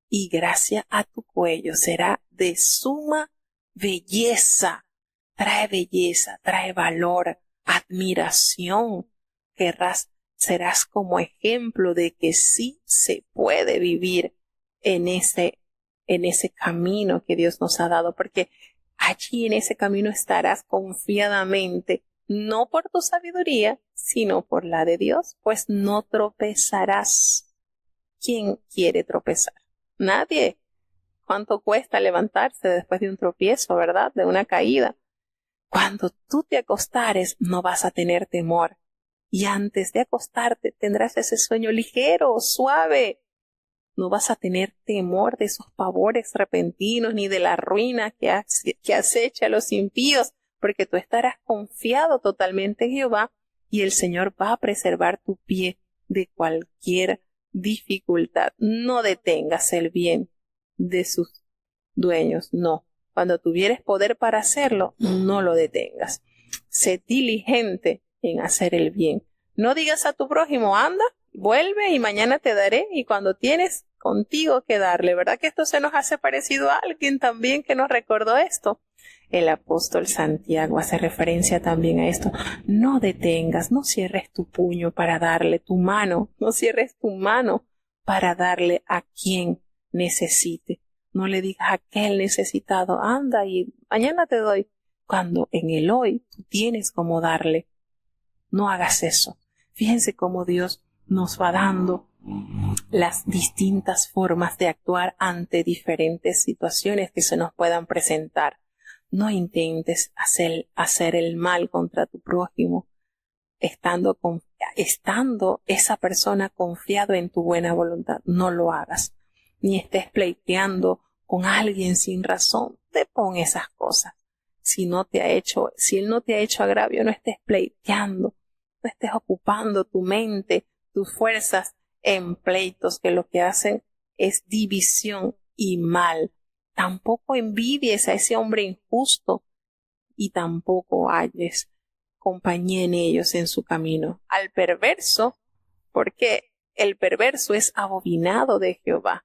y gracia a tu cuello. Será de suma belleza, trae valor, admiración. Serás como ejemplo de que sí se puede vivir en ese camino que Dios nos ha dado, porque allí en ese camino estarás confiadamente, no por tu sabiduría, sino por la de Dios, pues no tropezarás. ¿Quién quiere tropezar? Nadie. ¿Cuánto cuesta levantarse después de un tropiezo, verdad? De una caída. Cuando tú te acostares, no vas a tener temor. Y antes de acostarte tendrás ese sueño ligero, suave. No vas a tener temor de esos pavores repentinos ni de la ruina que acecha a los impíos, porque tú estarás confiado totalmente en Jehová y el Señor va a preservar tu pie de cualquier dificultad. No detengas el bien de sus dueños, no. Cuando tuvieres poder para hacerlo, no lo detengas. Sé diligente en hacer el bien. No digas a tu prójimo, anda, vuelve y mañana te daré, y cuando tienes contigo que darle. ¿Verdad que esto se nos hace parecido a alguien también que nos recordó esto? El apóstol Santiago hace referencia también a esto. No detengas, no cierres tu puño para darle tu mano, no cierres tu mano para darle a quien necesite. No le digas a aquel necesitado, anda y mañana te doy, cuando en el hoy tú tienes cómo darle. No hagas eso. Fíjense cómo Dios nos va dando las distintas formas de actuar ante diferentes situaciones que se nos puedan presentar. No intentes hacer el mal contra tu prójimo, estando esa persona confiado en tu buena voluntad. No lo hagas. Ni estés pleiteando con alguien sin razón. Te pon esas cosas. Si él no te ha hecho agravio, no estés pleiteando. No estés ocupando tu mente, tus fuerzas en pleitos que lo que hacen es división y mal. Tampoco envidies a ese hombre injusto y tampoco halles compañía en ellos en su camino. Al perverso, porque el perverso es abominado de Jehová,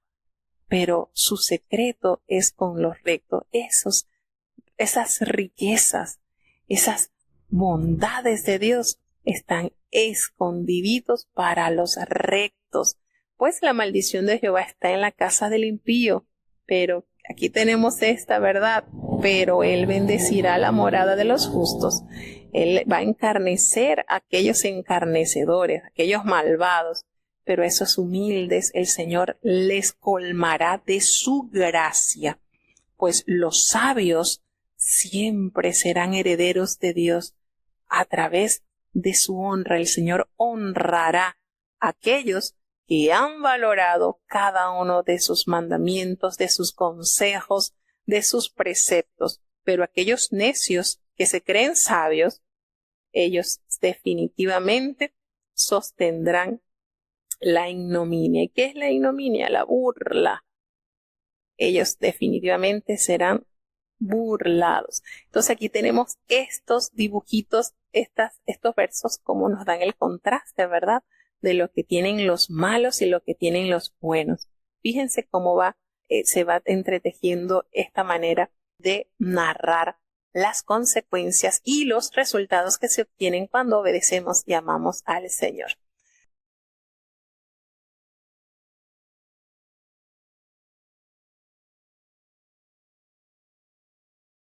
pero su secreto es con los rectos. Esas riquezas, esas bondades de Dios están escondiditos para los rectos, pues la maldición de Jehová está en la casa del impío. Pero aquí tenemos esta verdad, pero Él bendecirá la morada de los justos. Él va a encarnecer a aquellos encarnecedores, aquellos malvados, pero a esos humildes el Señor les colmará de su gracia, pues los sabios siempre serán herederos de Dios. A través de su honra, el Señor honrará a aquellos que han valorado cada uno de sus mandamientos, de sus consejos, de sus preceptos. Pero aquellos necios que se creen sabios, ellos definitivamente sostendrán la ignominia. ¿Y qué es la ignominia? La burla. Ellos definitivamente serán burlados. Entonces aquí tenemos estos dibujitos, estos versos, como nos dan el contraste, ¿verdad? De lo que tienen los malos y lo que tienen los buenos. Fíjense cómo se va entretejiendo esta manera de narrar las consecuencias y los resultados que se obtienen cuando obedecemos y amamos al Señor.